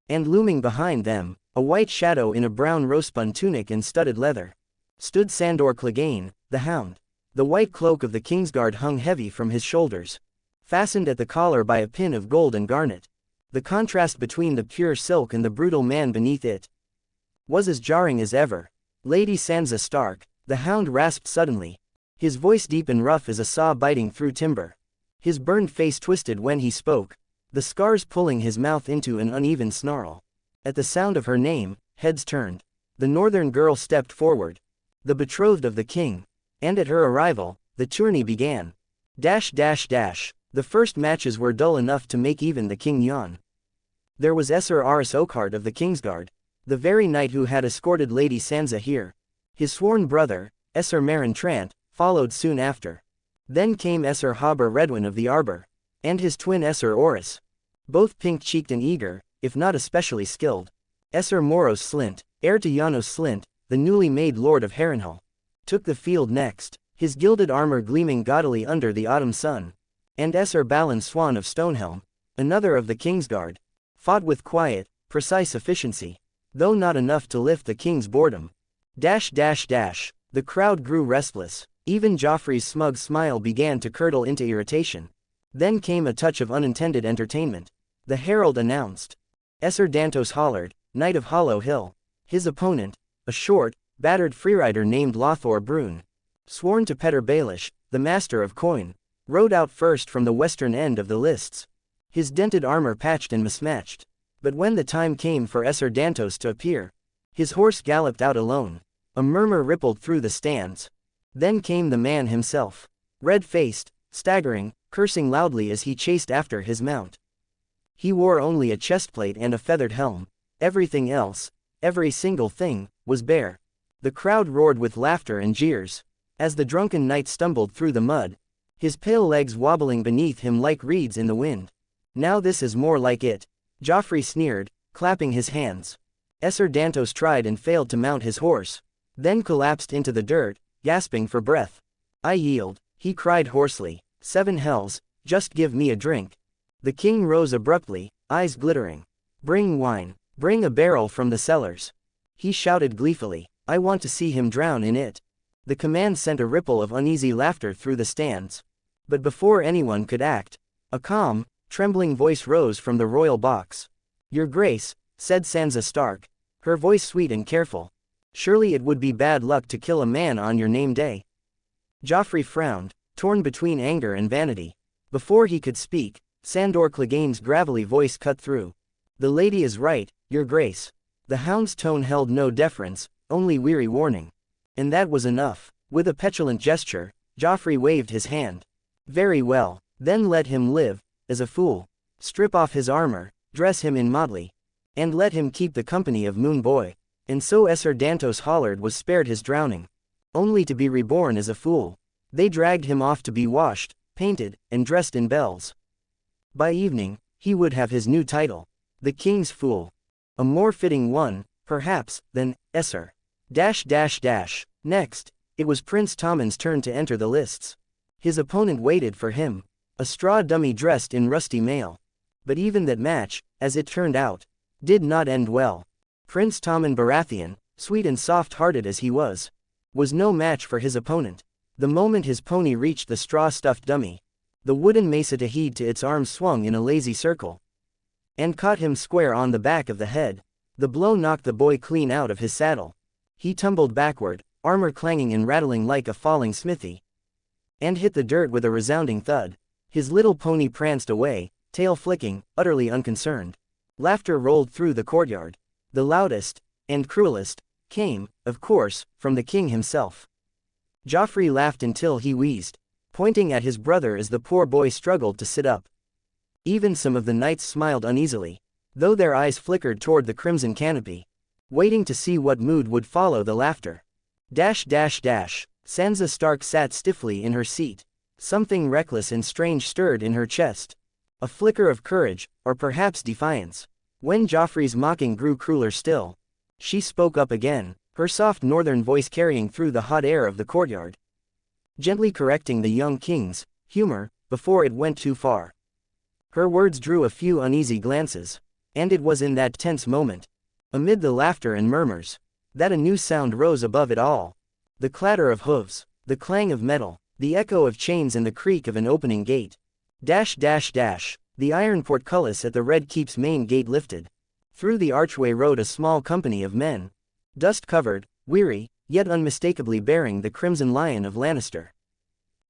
And looming behind them, a white shadow in a brown rospun tunic and studded leather, stood Sandor Clegane, the Hound. The white cloak of the Kingsguard hung heavy from his shoulders, fastened at the collar by a pin of gold and garnet. The contrast between the pure silk and the brutal man beneath it was as jarring as ever. Lady Sansa Stark, the Hound rasped suddenly, his voice deep and rough as a saw biting through timber. His burned face twisted when he spoke, the scars pulling his mouth into an uneven snarl. At the sound of her name, heads turned. The northern girl stepped forward, the betrothed of the king, and at her arrival, the tourney began. The first matches were dull enough to make even the king yawn. There was Esser Aris Oakheart of the Kingsguard, the very knight who had escorted Lady Sansa here. His sworn brother, Esser Meryn Trant, followed soon after. Then came Esser Haber Redwyn of the Arbor, and his twin Esser Oris, both pink-cheeked and eager, if not especially skilled. Esser Moros Slint, heir to Janos Slint, the newly made Lord of Harrenhal, took the field next, his gilded armor gleaming gaudily under the autumn sun. And Esser Balon Swan of Stonehelm, another of the Kingsguard, fought with quiet, precise efficiency, though not enough to lift the king's boredom. The crowd grew restless. Even Joffrey's smug smile began to curdle into irritation. Then came a touch of unintended entertainment. The herald announced, Esser Dantos Hollard, Knight of Hollow Hill. His opponent, a short, battered freerider named Lothor Brune, sworn to Petter Baelish, the master of coin, rode out first from the western end of the lists, his dented armor patched and mismatched. But when the time came for Esser Dantos to appear, his horse galloped out alone. A murmur rippled through the stands. Then came the man himself, red-faced, staggering, cursing loudly as he chased after his mount. He wore only a chestplate and a feathered helm. Everything else, every single thing, was bare. The crowd roared with laughter and jeers, as the drunken knight stumbled through the mud, his pale legs wobbling beneath him like reeds in the wind. Now this is more like it, Joffrey sneered, clapping his hands. Esser Dantos tried and failed to mount his horse, then collapsed into the dirt, gasping for breath. I yield, he cried hoarsely. 7 hells, just give me a drink. The king rose abruptly, eyes glittering. Bring wine, bring a barrel from the cellars. He shouted gleefully, I want to see him drown in it. The command sent a ripple of uneasy laughter through the stands. But before anyone could act, a calm, trembling voice rose from the royal box. Your Grace, said Sansa Stark, her voice sweet and careful. Surely it would be bad luck to kill a man on your name day. Joffrey frowned, torn between anger and vanity. Before he could speak, Sandor Clegane's gravelly voice cut through. The lady is right, Your Grace. The Hound's tone held no deference, only weary warning. And that was enough. With a petulant gesture, Joffrey waved his hand. Very well, then let him live, as a fool. Strip off his armor, dress him in motley, and let him keep the company of Moon Boy. And so Esser Dantos Hollard was spared his drowning, only to be reborn as a fool. They dragged him off to be washed, painted, and dressed in bells. By evening, he would have his new title, the King's Fool. A more fitting one, perhaps, than Esser. Next, it was Prince Tommen's turn to enter the lists. His opponent waited for him, a straw dummy dressed in rusty mail. But even that match, as it turned out, did not end well. Prince Tommen Baratheon, sweet and soft-hearted as he was no match for his opponent. The moment his pony reached the straw-stuffed dummy, the wooden mesa to its arms swung in a lazy circle and caught him square on the back of the head. The blow knocked the boy clean out of his saddle. He tumbled backward, armor clanging and rattling like a falling smithy, and hit the dirt with a resounding thud. His little pony pranced away, tail flicking, utterly unconcerned. Laughter rolled through the courtyard. The loudest, and cruelest, came, of course, from the king himself. Joffrey laughed until he wheezed, pointing at his brother as the poor boy struggled to sit up. Even some of the knights smiled uneasily, though their eyes flickered toward the crimson canopy, waiting to see what mood would follow the laughter. Sansa Stark sat stiffly in her seat. Something reckless and strange stirred in her chest. A flicker of courage, or perhaps defiance. When Joffrey's mocking grew crueler still, she spoke up again, her soft northern voice carrying through the hot air of the courtyard, gently correcting the young king's humor before it went too far. Her words drew a few uneasy glances, and it was in that tense moment, amid the laughter and murmurs, that a new sound rose above it all. The clatter of hooves, the clang of metal, the echo of chains and the creak of an opening gate. The iron portcullis at the Red Keep's main gate lifted. Through the archway rode a small company of men, dust-covered, weary, yet unmistakably bearing the crimson lion of Lannister.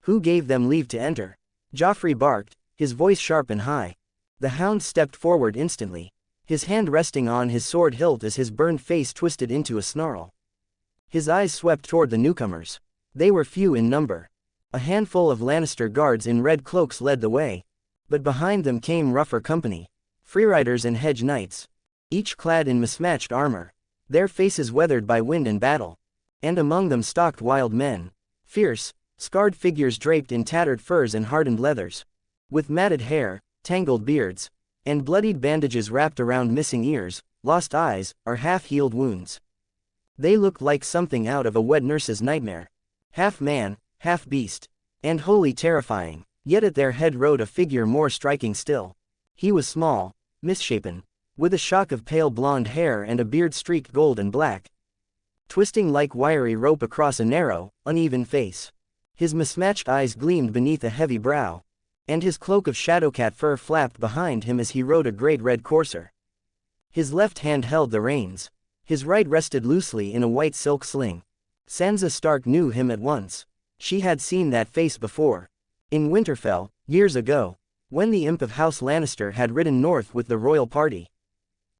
Who gave them leave to enter? Joffrey barked, his voice sharp and high. The hound stepped forward instantly, his hand resting on his sword hilt as his burned face twisted into a snarl. His eyes swept toward the newcomers. They were few in number. A handful of Lannister guards in red cloaks led the way, but behind them came rougher company, freeriders and hedge knights, each clad in mismatched armor, their faces weathered by wind and battle. And among them stalked wild men, fierce, scarred figures draped in tattered furs and hardened leathers, with matted hair, tangled beards, and bloodied bandages wrapped around missing ears, lost eyes, or half-healed wounds. They looked like something out of a wet nurse's nightmare. Half man, half beast, and wholly terrifying. Yet at their head rode a figure more striking still. He was small, misshapen, with a shock of pale blonde hair and a beard streaked gold and black, twisting like wiry rope across a narrow, uneven face. His mismatched eyes gleamed beneath a heavy brow, and his cloak of shadowcat fur flapped behind him as he rode a great red courser. His left hand held the reins, his right rested loosely in a white silk sling. Sansa Stark knew him at once. She had seen that face before. In Winterfell, years ago, when the imp of House Lannister had ridden north with the royal party.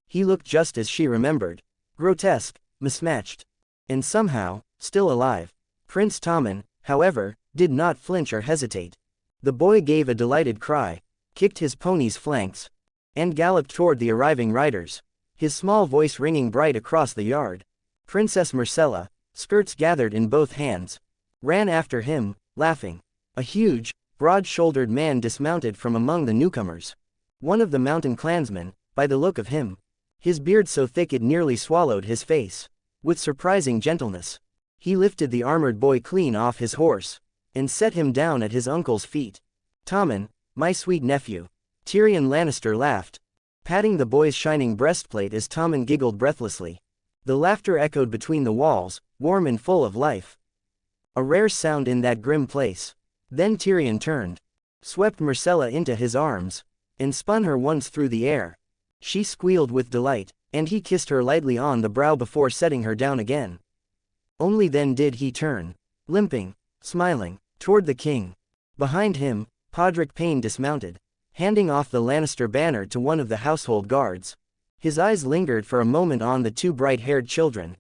He looked just as she remembered. Grotesque, mismatched, and somehow, still alive. Prince Tommen, however, did not flinch or hesitate. The boy gave a delighted cry, kicked his pony's flanks, and galloped toward the arriving riders, his small voice ringing bright across the yard. Princess Myrcella, skirts gathered in both hands, ran after him, laughing. A huge, broad-shouldered man dismounted from among the newcomers. One of the mountain clansmen, by the look of him. His beard so thick it nearly swallowed his face. With surprising gentleness, he lifted the armored boy clean off his horse, and set him down at his uncle's feet. "Tommen, my sweet nephew." Tyrion Lannister laughed, patting the boy's shining breastplate as Tommen giggled breathlessly. The laughter echoed between the walls, warm and full of life. A rare sound in that grim place. Then Tyrion turned, swept Myrcella into his arms, and spun her once through the air. She squealed with delight, and he kissed her lightly on the brow before setting her down again. Only then did he turn, limping, smiling, toward the king. Behind him, Podrick Payne dismounted, handing off the Lannister banner to one of the household guards. His eyes lingered for a moment on the two bright-haired children,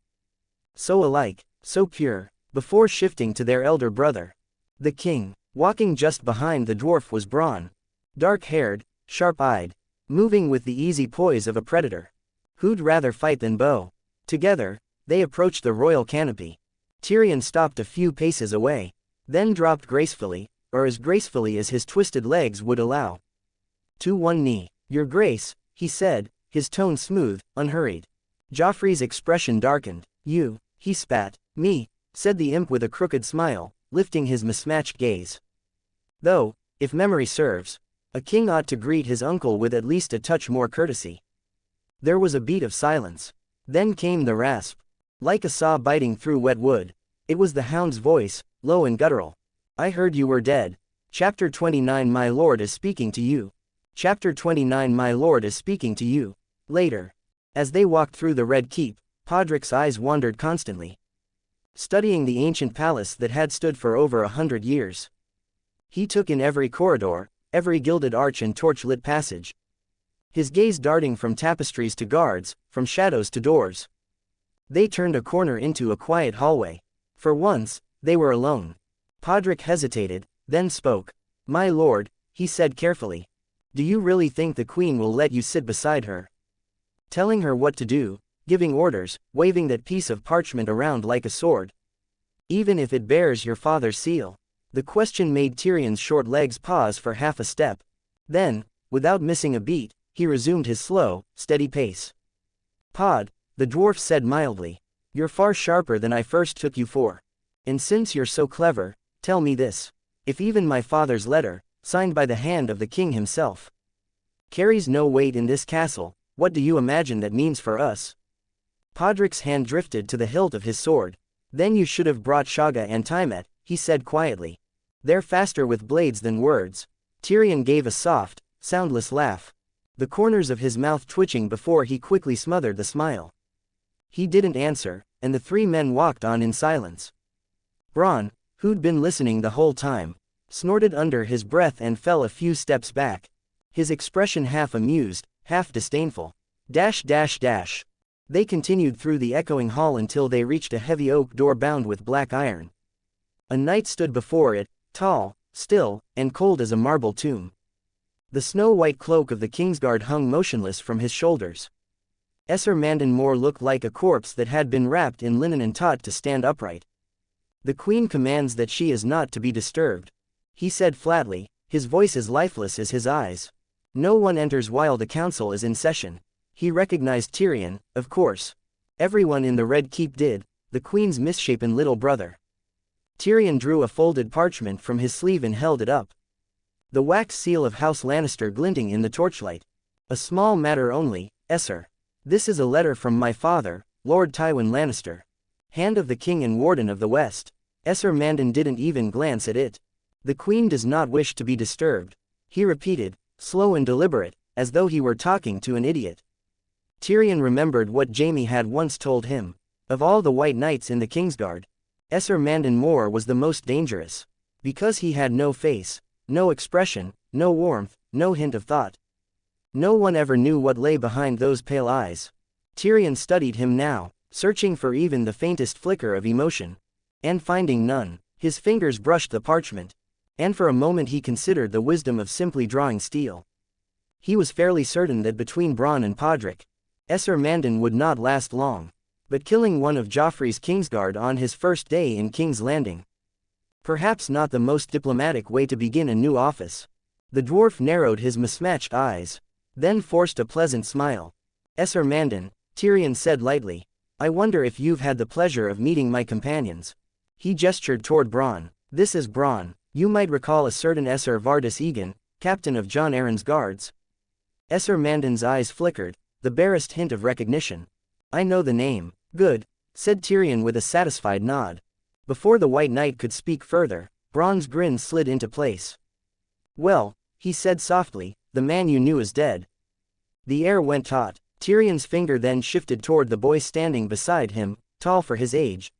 so alike, so pure, before shifting to their elder brother. The king, walking just behind the dwarf, was Bronn, dark-haired, sharp-eyed, moving with the easy poise of a predator. Who'd rather fight than bow? Together, they approached the royal canopy. Tyrion stopped a few paces away, then dropped gracefully, or as gracefully as his twisted legs would allow, to one knee. "Your Grace," he said, his tone smooth, unhurried. Joffrey's expression darkened. "You," he spat. "Me," said the imp with a crooked smile, lifting his mismatched gaze. "Though, if memory serves, a king ought to greet his uncle with at least a touch more courtesy." There was a beat of silence. Then came the rasp. Like a saw biting through wet wood, It was the hound's voice, low and guttural. "I heard you were dead. Chapter 29 My lord is speaking to you. Chapter 29 My lord is speaking to you." Later. As they walked through the Red Keep, Podrick's eyes wandered constantly, studying the ancient palace that had stood for over 100 years. He took in every corridor, every gilded arch and torch-lit passage, his gaze darting from tapestries to guards, from shadows to doors. They turned a corner into a quiet hallway. For once, they were alone. Podrick hesitated, then spoke. "My lord," he said carefully. "Do you really think the queen will let you sit beside her, telling her what to do, giving orders, waving that piece of parchment around like a sword, even if it bears your father's seal?" The question made Tyrion's short legs pause for half a step. Then, without missing a beat, he resumed his slow, steady pace. "Pod," the dwarf said mildly, "you're far sharper than I first took you for. And since you're so clever, tell me this. If even my father's letter, signed by the hand of the king himself, carries no weight in this castle, what do you imagine that means for us?" Podrick's hand drifted to the hilt of his sword. "Then you should have brought Shagga and Tymet," he said quietly. "They're faster with blades than words." Tyrion gave a soft, soundless laugh, the corners of his mouth twitching before he quickly smothered the smile. He didn't answer, and the three men walked on in silence. Bronn, who'd been listening the whole time, snorted under his breath and fell a few steps back, his expression half amused, half disdainful. Dash dash dash. They continued through the echoing hall until they reached a heavy oak door bound with black iron. A knight stood before it, tall, still, and cold as a marble tomb. The snow-white cloak of the Kingsguard hung motionless from his shoulders. Esser Mandon Moore looked like a corpse that had been wrapped in linen and taught to stand upright. "The queen commands that she is not to be disturbed," he said flatly, his voice as lifeless as his eyes. "No one enters while the council is in session." He recognized Tyrion, of course. Everyone in the Red Keep did, the queen's misshapen little brother. Tyrion drew a folded parchment from his sleeve and held it up. The wax seal of House Lannister glinting in the torchlight. "A small matter only, Esser. This is a letter from my father, Lord Tywin Lannister, Hand of the King and Warden of the West." Esser Mandon didn't even glance at it. "The queen does not wish to be disturbed," he repeated, slow and deliberate, as though he were talking to an idiot. Tyrion remembered what Jaime had once told him. Of all the White Knights in the Kingsguard, Esser Mandon Moore was the most dangerous. Because he had no face, no expression, no warmth, no hint of thought. No one ever knew what lay behind those pale eyes. Tyrion studied him now, searching for even the faintest flicker of emotion. And finding none, his fingers brushed the parchment. And for a moment he considered the wisdom of simply drawing steel. He was fairly certain that between Bronn and Podrick, Esser Mandon would not last long. But killing one of Joffrey's Kingsguard on his first day in King's Landing, perhaps not the most diplomatic way to begin a new office. The dwarf narrowed his mismatched eyes, then forced a pleasant smile. "Esser Mandon," Tyrion said lightly, "I wonder if you've had the pleasure of meeting my companions." He gestured toward Bronn. "This is Bronn. You might recall a certain Esser Vardis Egan, captain of Jon Arryn's guards." Esser Mandon's eyes flickered, the barest hint of recognition. "I know the name." "Good," said Tyrion with a satisfied nod. Before the White Knight could speak further, Bronn's grin slid into place. "Well," he said softly, "the man you knew is dead." The air went taut. Tyrion's finger then shifted toward the boy standing beside him, tall for his age,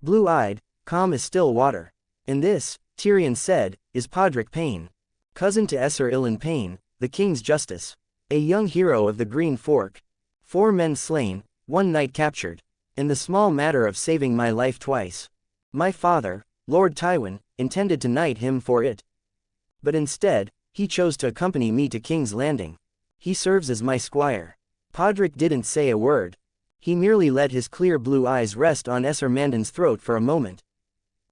blue-eyed, calm as still water. "And this," Tyrion said, "is Podrick Payne, cousin to Esser Ilyn Payne, the king's justice. A young hero of the Green Fork. 4 men slain, 1 knight captured, in the small matter of saving my life twice. My father, Lord Tywin, intended to knight him for it. But instead, he chose to accompany me to King's Landing. He serves as my squire." Podrick didn't say a word. He merely let his clear blue eyes rest on Esser Mandon's throat for a moment.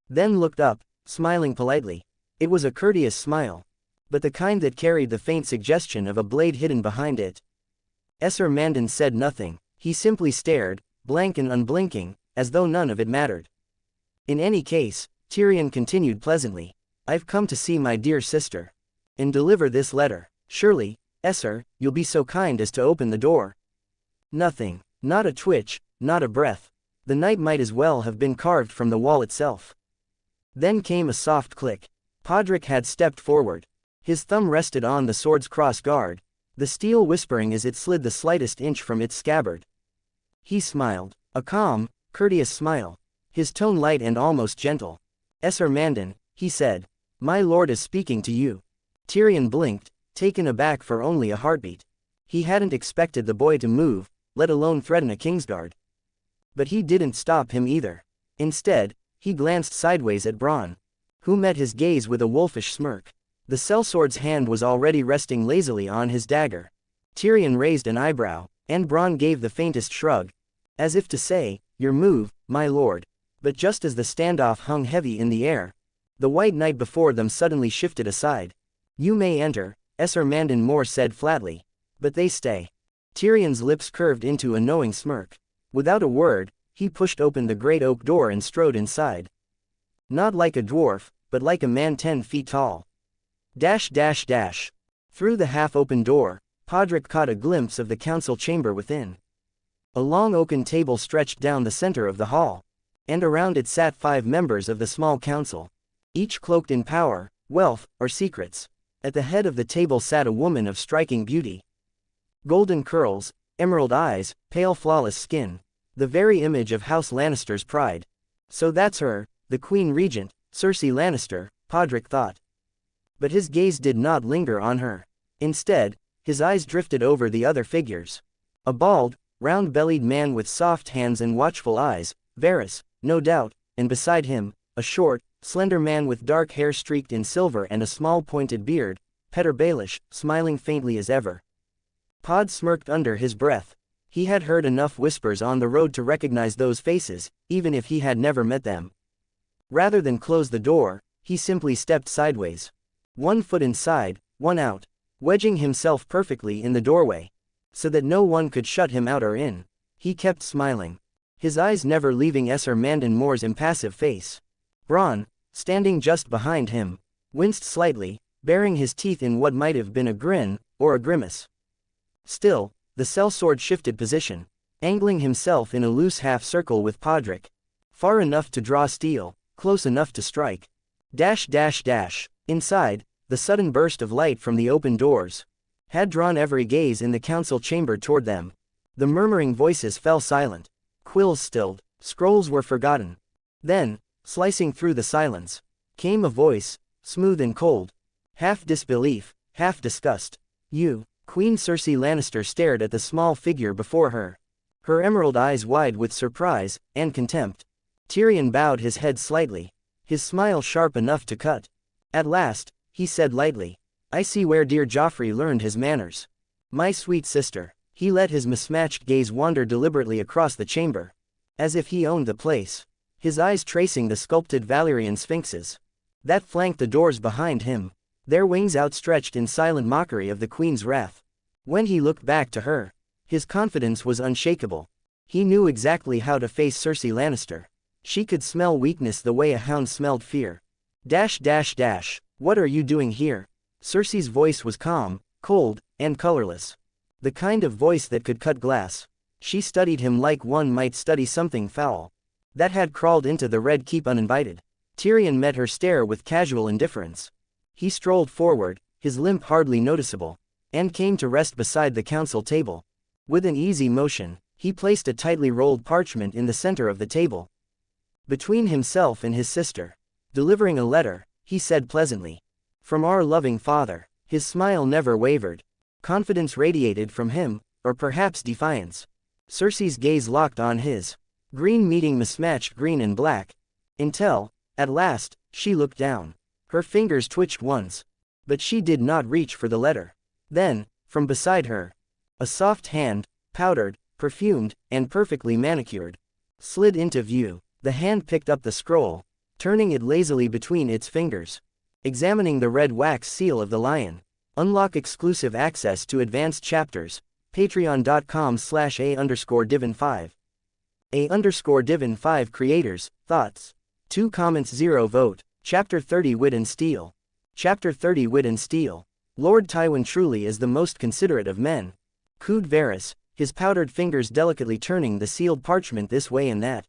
Then looked up, smiling politely. It was a courteous smile, but the kind that carried the faint suggestion of a blade hidden behind it. Esser Mandon said nothing. He simply stared, blank and unblinking, as though none of it mattered. "In any case," Tyrion continued pleasantly, "I've come to see my dear sister. And deliver this letter. Surely, Esser, you'll be so kind as to open the door." Nothing. Not a twitch, not a breath. The knight might as well have been carved from the wall itself. Then came a soft click. Podrick had stepped forward. His thumb rested on the sword's cross guard, the steel whispering as it slid the slightest inch from its scabbard. He smiled. A calm, courteous smile. His tone light and almost gentle. "Esser Mandan," he said. "My lord is speaking to you." Tyrion blinked, taken aback for only a heartbeat. He hadn't expected the boy to move, let alone threaten a Kingsguard. But he didn't stop him either. Instead, he glanced sideways at Bronn, who met his gaze with a wolfish smirk. The sellsword's hand was already resting lazily on his dagger. Tyrion raised an eyebrow, and Bronn gave the faintest shrug, as if to say, "Your move, my lord." But just as the standoff hung heavy in the air, the white knight before them suddenly shifted aside. "You may enter," Esser Mandan Moore said flatly. "But they stay." Tyrion's lips curved into a knowing smirk. Without a word, he pushed open the great oak door and strode inside. Not like a dwarf, but like a man 10 feet tall. Through the half-open door, Podrick caught a glimpse of the council chamber within. A long oaken table stretched down the center of the hall, and around it sat 5 members of the small council, each cloaked in power, wealth, or secrets. At the head of the table sat a woman of striking beauty. Golden curls, emerald eyes, pale flawless skin. The very image of House Lannister's pride. So that's her, the Queen Regent, Cersei Lannister, Podrick thought. But his gaze did not linger on her. Instead, his eyes drifted over the other figures. A bald, round-bellied man with soft hands and watchful eyes, Varys, no doubt, and beside him, a short, slender man with dark hair streaked in silver and a small pointed beard, Petyr Baelish, smiling faintly as ever. Pod smirked under his breath. He had heard enough whispers on the road to recognize those faces, even if he had never met them. Rather than close the door, he simply stepped sideways. 1 foot inside, 1 out, wedging himself perfectly in the doorway, so that no one could shut him out or in. He kept smiling, his eyes never leaving Esser Mandan Moore's impassive face. Bronn, standing just behind him, winced slightly, baring his teeth in what might have been a grin, or a grimace. Still, the sellsword shifted position, angling himself in a loose half-circle with Podrick. Far enough to draw steel, close enough to strike. Inside, the sudden burst of light from the open doors had drawn every gaze in the council chamber toward them. The murmuring voices fell silent. Quills stilled, scrolls were forgotten. Then, slicing through the silence, came a voice, smooth and cold. Half disbelief, half disgust. "You." Queen Cersei Lannister stared at the small figure before her, her emerald eyes wide with surprise and contempt. Tyrion bowed his head slightly, his smile sharp enough to cut. At last, he said lightly, "I see where dear Joffrey learned his manners. My sweet sister." He let his mismatched gaze wander deliberately across the chamber, as if he owned the place, his eyes tracing the sculpted Valyrian sphinxes that flanked the doors behind him, their wings outstretched in silent mockery of the Queen's wrath. When he looked back to her, his confidence was unshakable. He knew exactly how to face Cersei Lannister. She could smell weakness the way a hound smelled fear. "What are you doing here?" Cersei's voice was calm, cold, and colorless. The kind of voice that could cut glass. She studied him like one might study something foul that had crawled into the Red Keep uninvited. Tyrion met her stare with casual indifference. He strolled forward, his limp hardly noticeable, and came to rest beside the council table. With an easy motion, he placed a tightly rolled parchment in the center of the table, between himself and his sister. Delivering a letter, he said pleasantly, "From our loving father." His smile never wavered. Confidence radiated from him, or perhaps defiance. Cersei's gaze locked on his, green meeting mismatched green and black, until, at last, she looked down. Her fingers twitched once, but she did not reach for the letter. Then, from beside her, a soft hand, powdered, perfumed, and perfectly manicured, slid into view. The hand picked up the scroll, turning it lazily between its fingers, examining the red wax seal of the lion. Unlock exclusive access to advanced chapters. Patreon.com/A_Divin5. A_Divin5 creators, thoughts. 2 comments 0 vote. Chapter 30 Wit and Steel. Chapter 30 Wit and Steel. Lord Tywin truly is the most considerate of men. Cooed Varys, his powdered fingers delicately turning the sealed parchment this way and that.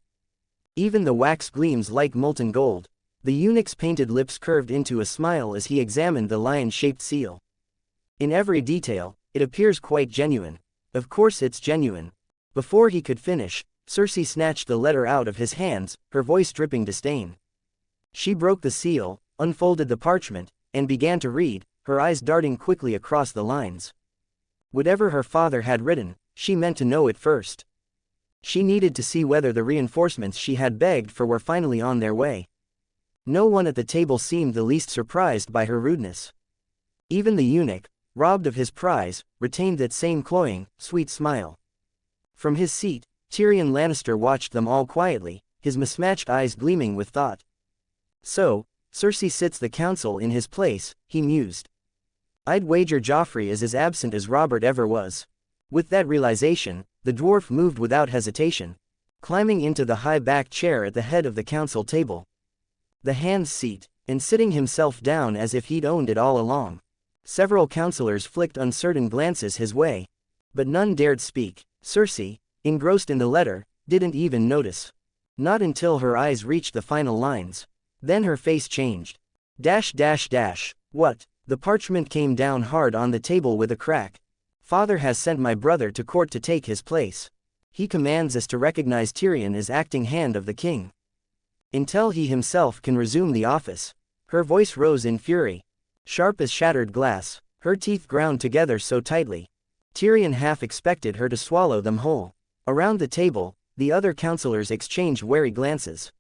Even the wax gleams like molten gold. The eunuch's painted lips curved into a smile as he examined the lion-shaped seal. In every detail, it appears quite genuine. Of course it's genuine. Before he could finish, Cersei snatched the letter out of his hands, her voice dripping disdain. She broke the seal, unfolded the parchment, and began to read, her eyes darting quickly across the lines. Whatever her father had written, she meant to know it first. She needed to see whether the reinforcements she had begged for were finally on their way. No one at the table seemed the least surprised by her rudeness. Even the eunuch, robbed of his prize, retained that same cloying, sweet smile. From his seat, Tyrion Lannister watched them all quietly, his mismatched eyes gleaming with thought. So, Cersei sits the council in his place, he mused. I'd wager Joffrey is as absent as Robert ever was. With that realization, the dwarf moved without hesitation, climbing into the high-backed chair at the head of the council table. The hand's seat, and sitting himself down as if he'd owned it all along. Several councillors flicked uncertain glances his way. But none dared speak. Cersei, engrossed in the letter, didn't even notice. Not until her eyes reached the final lines. Then her face changed. What? The parchment came down hard on the table with a crack. Father has sent my brother to court to take his place. He commands us to recognize Tyrion as acting hand of the king. Until he himself can resume the office. Her voice rose in fury. Sharp as shattered glass, her teeth ground together so tightly. Tyrion half expected her to swallow them whole. Around the table, the other councillors exchanged wary glances.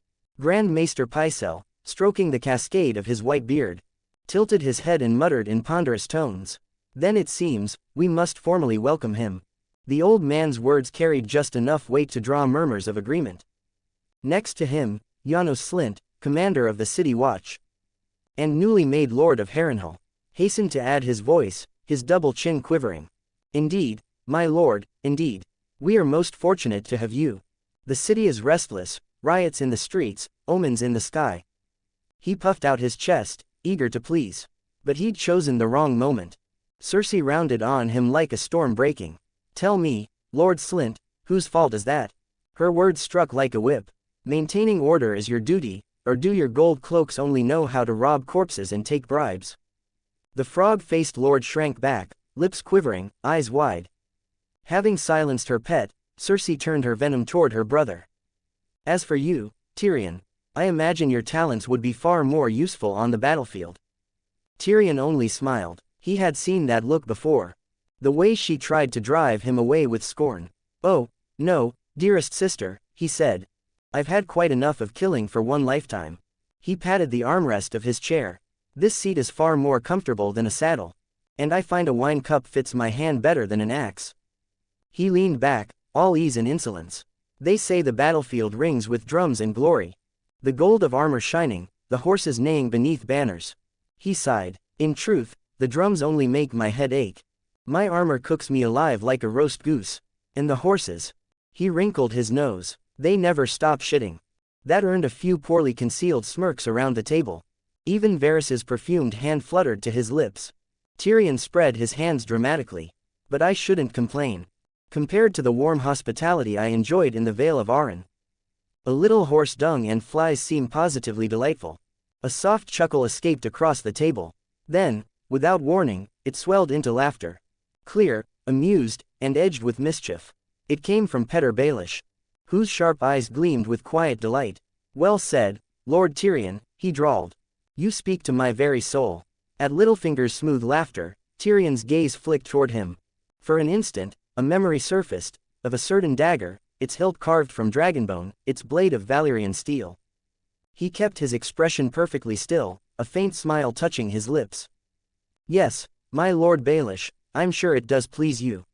Grand Maester Pycelle, stroking the cascade of his white beard, tilted his head and muttered in ponderous tones. Then it seems, we must formally welcome him. The old man's words carried just enough weight to draw murmurs of agreement. Next to him, Janos Slynt, commander of the city watch, and newly made Lord of Harrenhal, hastened to add his voice, his double chin quivering. Indeed, my lord, indeed. We are most fortunate to have you. The city is restless, riots in the streets, omens in the sky. He puffed out his chest, eager to please. But he'd chosen the wrong moment. Cersei rounded on him like a storm breaking. Tell me, Lord Slynt, whose fault is that? Her words struck like a whip. Maintaining order is your duty, or do your gold cloaks only know how to rob corpses and take bribes? The frog-faced lord shrank back, lips quivering, eyes wide. Having silenced her pet, Cersei turned her venom toward her brother. As for you, Tyrion, I imagine your talents would be far more useful on the battlefield. Tyrion only smiled. He had seen that look before. The way she tried to drive him away with scorn. Oh, no, dearest sister, he said. I've had quite enough of killing for one lifetime. He patted the armrest of his chair. This seat is far more comfortable than a saddle. And I find a wine cup fits my hand better than an axe. He leaned back, all ease and insolence. They say the battlefield rings with drums and glory. The gold of armor shining, the horses neighing beneath banners. He sighed. In truth, the drums only make my head ache. My armor cooks me alive like a roast goose. And the horses. He wrinkled his nose. They never stop shitting. That earned a few poorly concealed smirks around the table. Even Varys's perfumed hand fluttered to his lips. Tyrion spread his hands dramatically. But I shouldn't complain. Compared to the warm hospitality I enjoyed in the Vale of Arryn. A little horse dung and flies seem positively delightful. A soft chuckle escaped across the table. Then, without warning, it swelled into laughter. Clear, amused, and edged with mischief. It came from Petyr Baelish, whose sharp eyes gleamed with quiet delight. Well said, Lord Tyrion, he drawled. You speak to my very soul. At Littlefinger's smooth laughter, Tyrion's gaze flicked toward him. For an instant, a memory surfaced, of a certain dagger, its hilt carved from dragonbone, its blade of Valyrian steel. He kept his expression perfectly still, a faint smile touching his lips. Yes, my Lord Baelish, I'm sure it does please you.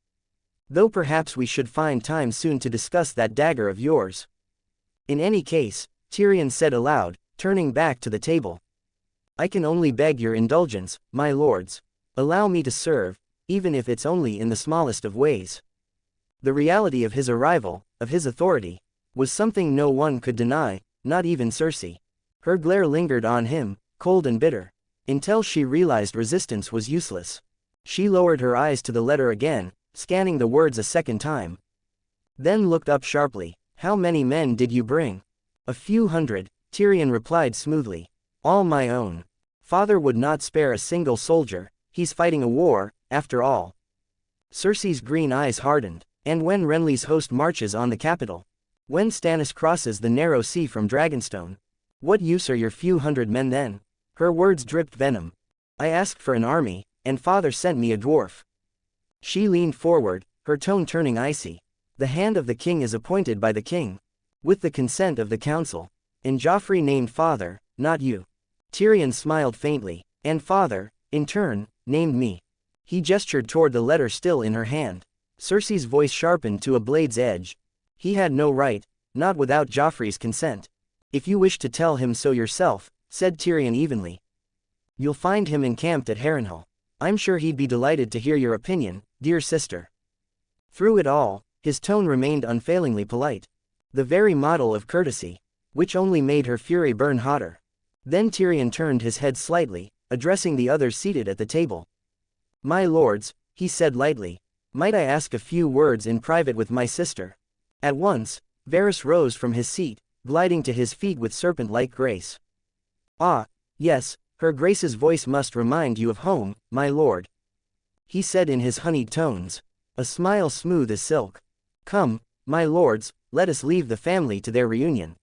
Though perhaps we should find time soon to discuss that dagger of yours. In any case, Tyrion said aloud, turning back to the table. I can only beg your indulgence, my lords. Allow me to serve, even if it's only in the smallest of ways. The reality of his arrival, of his authority, was something no one could deny, not even Cersei. Her glare lingered on him, cold and bitter, until she realized resistance was useless. She lowered her eyes to the letter again, scanning the words a second time. Then looked up sharply. How many men did you bring? A few hundred, Tyrion replied smoothly. All my own. Father would not spare a single soldier, he's fighting a war, after all. Cersei's green eyes hardened. And when Renly's host marches on the capital? When Stannis crosses the narrow sea from Dragonstone? What use are your few hundred men then? Her words dripped venom. I asked for an army, and father sent me a dwarf. She leaned forward, her tone turning icy. The hand of the king is appointed by the king. With the consent of the council. And Joffrey named father, not you. Tyrion smiled faintly. And father, in turn, named me. He gestured toward the letter still in her hand. Cersei's voice sharpened to a blade's edge. He had no right, not without Joffrey's consent. If you wish to tell him so yourself, said Tyrion evenly. You'll find him encamped at Harrenhal. I'm sure he'd be delighted to hear your opinion, dear sister. Through it all, his tone remained unfailingly polite. The very model of courtesy, which only made her fury burn hotter. Then Tyrion turned his head slightly, addressing the others seated at the table. My lords, he said lightly, might I ask a few words in private with my sister? At once, Varys rose from his seat, gliding to his feet with serpent-like grace. Ah, yes, her grace's voice must remind you of home, my lord. He said in his honeyed tones, a smile smooth as silk. Come, my lords, let us leave the family to their reunion.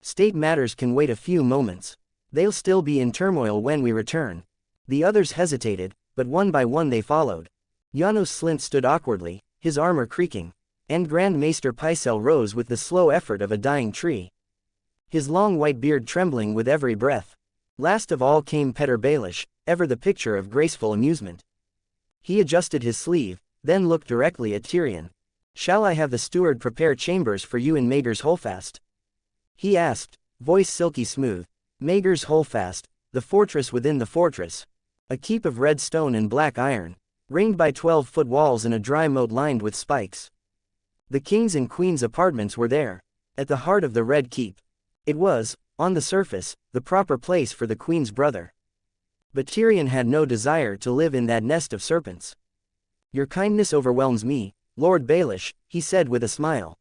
State matters can wait a few moments. They'll still be in turmoil when we return. The others hesitated, but one by one they followed. Janos Slynt stood awkwardly, his armor creaking. And Grand Maester Pycelle rose with the slow effort of a dying tree. His long white beard trembling with every breath. Last of all came Petyr Baelish, ever the picture of graceful amusement. He adjusted his sleeve, then looked directly at Tyrion. Shall I have the steward prepare chambers for you in Maegor's Holdfast? He asked, voice silky smooth. Maegor's Holdfast, the fortress within the fortress. A keep of red stone and black iron, ringed by 12-foot walls and a dry moat lined with spikes. The king's and queen's apartments were there, at the heart of the Red Keep. It was, on the surface, the proper place for the queen's brother. But Tyrion had no desire to live in that nest of serpents. Your kindness overwhelms me, Lord Baelish, he said with a smile.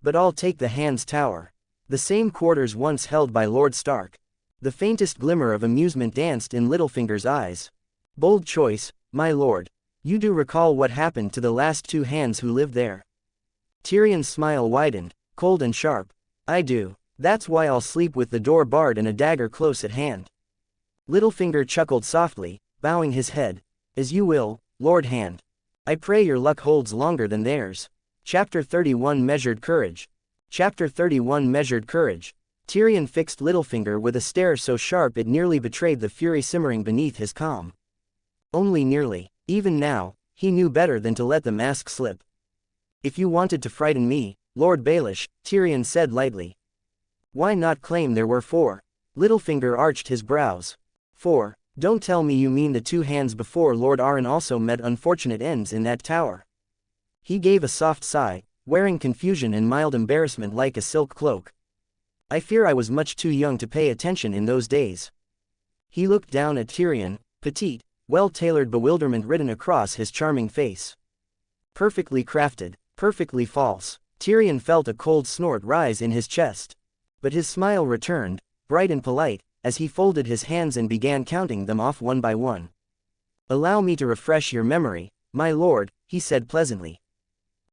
But I'll take the Hand's Tower. The same quarters once held by Lord Stark. The faintest glimmer of amusement danced in Littlefinger's eyes. Bold choice, my lord. You do recall what happened to the last two hands who lived there. Tyrion's smile widened, cold and sharp. I do. That's why I'll sleep with the door barred and a dagger close at hand. Littlefinger chuckled softly, bowing his head. As you will, Lord Hand. I pray your luck holds longer than theirs. Chapter 31 Measured Courage. Chapter 31 Measured Courage. Tyrion fixed Littlefinger with a stare so sharp it nearly betrayed the fury simmering beneath his calm. Only nearly. Even now, he knew better than to let the mask slip. If you wanted to frighten me, Lord Baelish, Tyrion said lightly. Why not claim there were 4? Littlefinger arched his brows. 4? Don't tell me you mean the 2 hands before Lord Arryn also met unfortunate ends in that tower. He gave a soft sigh, wearing confusion and mild embarrassment like a silk cloak. I fear I was much too young to pay attention in those days. He looked down at Tyrion, petite, well-tailored bewilderment written across his charming face. Perfectly crafted, perfectly false. Tyrion felt a cold snort rise in his chest. But his smile returned, bright and polite, as he folded his hands and began counting them off one by one. Allow me to refresh your memory, my lord, he said pleasantly.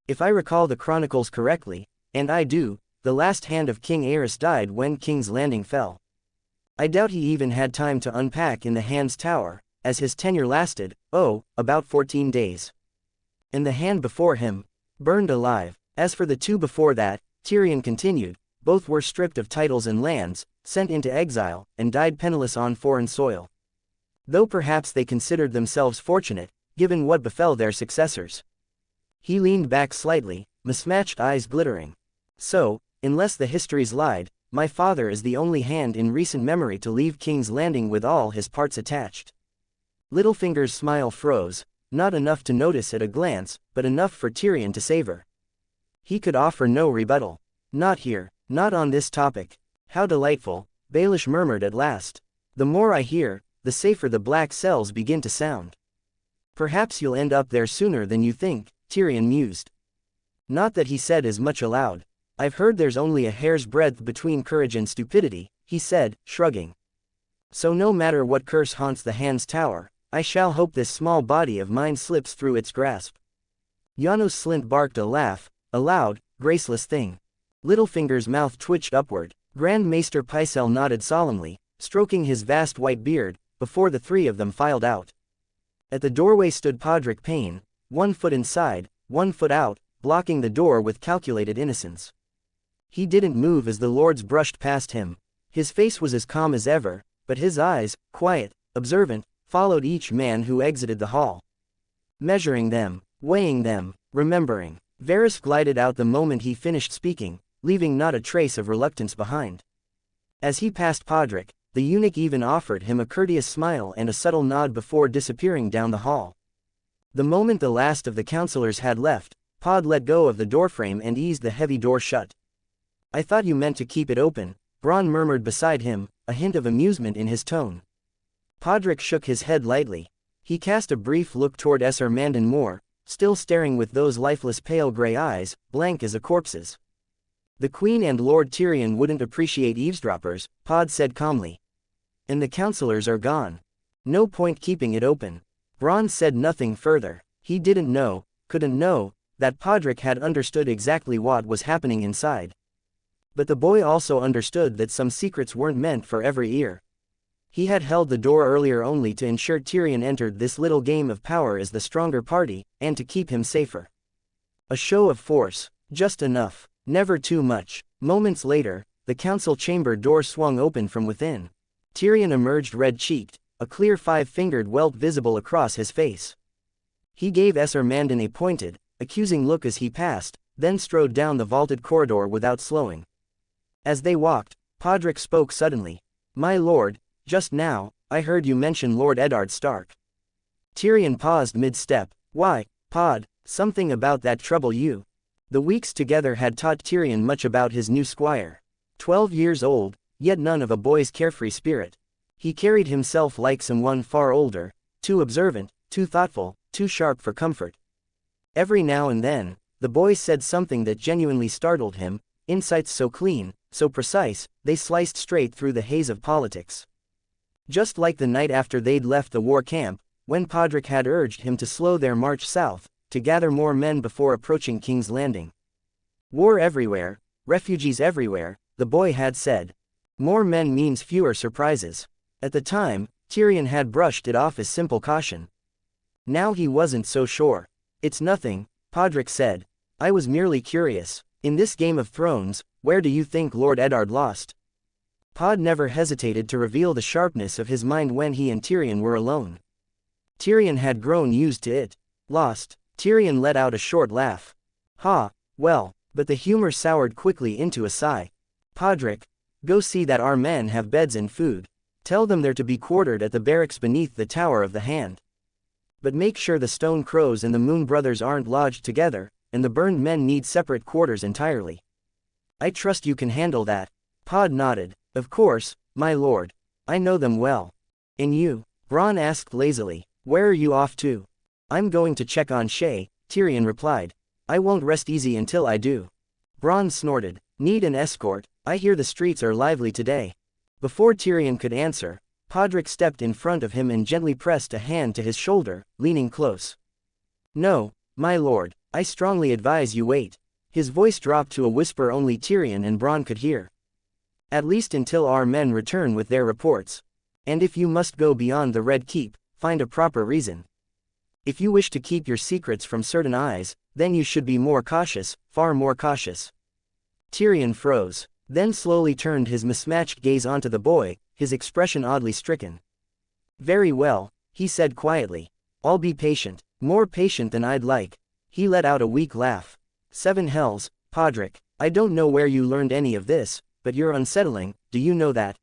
If I recall the chronicles correctly, and I do, the last hand of King Aerys died when King's Landing fell. I doubt he even had time to unpack in the Hand's Tower, as his tenure lasted, about 14 days. And the hand before him burned alive. As for the 2 before that, Tyrion continued, both were stripped of titles and lands, sent into exile, and died penniless on foreign soil. Though perhaps they considered themselves fortunate, given what befell their successors. He leaned back slightly, mismatched eyes glittering. So, unless the histories lied, my father is the only hand in recent memory to leave King's Landing with all his parts attached. Littlefinger's smile froze, not enough to notice at a glance, but enough for Tyrion to savor. He could offer no rebuttal. Not here, not on this topic. How delightful, Baelish murmured at last. The more I hear, the safer the black cells begin to sound. Perhaps you'll end up there sooner than you think, Tyrion mused. Not that he said as much aloud. I've heard there's only a hair's breadth between courage and stupidity, he said, shrugging. So no matter what curse haunts the Hand's Tower, I shall hope this small body of mine slips through its grasp. Janos Slint barked a laugh, a loud, graceless thing. Littlefinger's mouth twitched upward. Grand Maester Pycelle nodded solemnly, stroking his vast white beard, before the three of them filed out. At the doorway stood Podrick Payne, 1 foot inside, 1 foot out, blocking the door with calculated innocence. He didn't move as the lords brushed past him. His face was as calm as ever, but his eyes, quiet, observant, followed each man who exited the hall. Measuring them, weighing them, remembering. Varys glided out the moment he finished speaking, leaving not a trace of reluctance behind. As he passed Podrick, the eunuch even offered him a courteous smile and a subtle nod before disappearing down the hall. The moment the last of the counselors had left, Pod let go of the doorframe and eased the heavy door shut. I thought you meant to keep it open, Bronn murmured beside him, a hint of amusement in his tone. Podrick shook his head lightly. He cast a brief look toward Esser Mandon Moore, still staring with those lifeless pale gray eyes, blank as a corpse's. The Queen and Lord Tyrion wouldn't appreciate eavesdroppers, Pod said calmly. And the counselors are gone. No point keeping it open. Bronn said nothing further. He didn't know, couldn't know, that Podrick had understood exactly what was happening inside. But the boy also understood that some secrets weren't meant for every ear. He had held the door earlier only to ensure Tyrion entered this little game of power as the stronger party, and to keep him safer. A show of force, just enough, never too much. Moments later, the council chamber door swung open from within. Tyrion emerged red-cheeked, a clear 5-fingered welt visible across his face. He gave Esser Mandon a pointed, accusing look as he passed, then strode down the vaulted corridor without slowing. As they walked, Podrick spoke suddenly. My lord, just now, I heard you mention Lord Eddard Stark. Tyrion paused mid-step. Why, Pod, something about that trouble you? The weeks together had taught Tyrion much about his new squire. 12 years old, yet none of a boy's carefree spirit. He carried himself like someone far older, too observant, too thoughtful, too sharp for comfort. Every now and then, the boy said something that genuinely startled him, insights so clean, so precise, they sliced straight through the haze of politics. Just like the night after they'd left the war camp, when Podrick had urged him to slow their march south, to gather more men before approaching King's Landing. War everywhere, refugees everywhere, the boy had said. More men means fewer surprises. At the time, Tyrion had brushed it off as simple caution. Now he wasn't so sure. It's nothing, Podrick said. I was merely curious. In this Game of Thrones, where do you think Lord Eddard lost? Pod never hesitated to reveal the sharpness of his mind when he and Tyrion were alone. Tyrion had grown used to it. Lost. Tyrion let out a short laugh. Ha, well, but the humor soured quickly into a sigh. Podrick, go see that our men have beds and food. Tell them they're to be quartered at the barracks beneath the Tower of the Hand. But make sure the Stone Crows and the Moon Brothers aren't lodged together, and the burned men need separate quarters entirely. I trust you can handle that. Pod nodded. Of course, my lord. I know them well. And you? Bronn asked lazily. Where are you off to? I'm going to check on Shay, Tyrion replied. I won't rest easy until I do. Bronn snorted. Need an escort? I hear the streets are lively today. Before Tyrion could answer, Podrick stepped in front of him and gently pressed a hand to his shoulder, leaning close. No, my lord, I strongly advise you wait. His voice dropped to a whisper only Tyrion and Bronn could hear. At least until our men return with their reports. And if you must go beyond the Red Keep, find a proper reason. If you wish to keep your secrets from certain eyes, then you should be more cautious, far more cautious. Tyrion froze, then slowly turned his mismatched gaze onto the boy, his expression oddly stricken. Very well, he said quietly. I'll be patient, more patient than I'd like. He let out a weak laugh. 7 hells, Podrick, I don't know where you learned any of this, but you're unsettling, do you know that?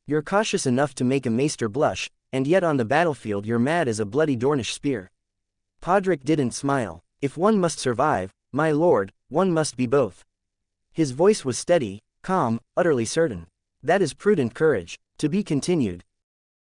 You're cautious enough to make a maester blush, and yet on the battlefield you're mad as a bloody Dornish spear. Podrick didn't smile. If one must survive, my lord, one must be both. His voice was steady, calm, utterly certain. That is prudent courage, to be continued.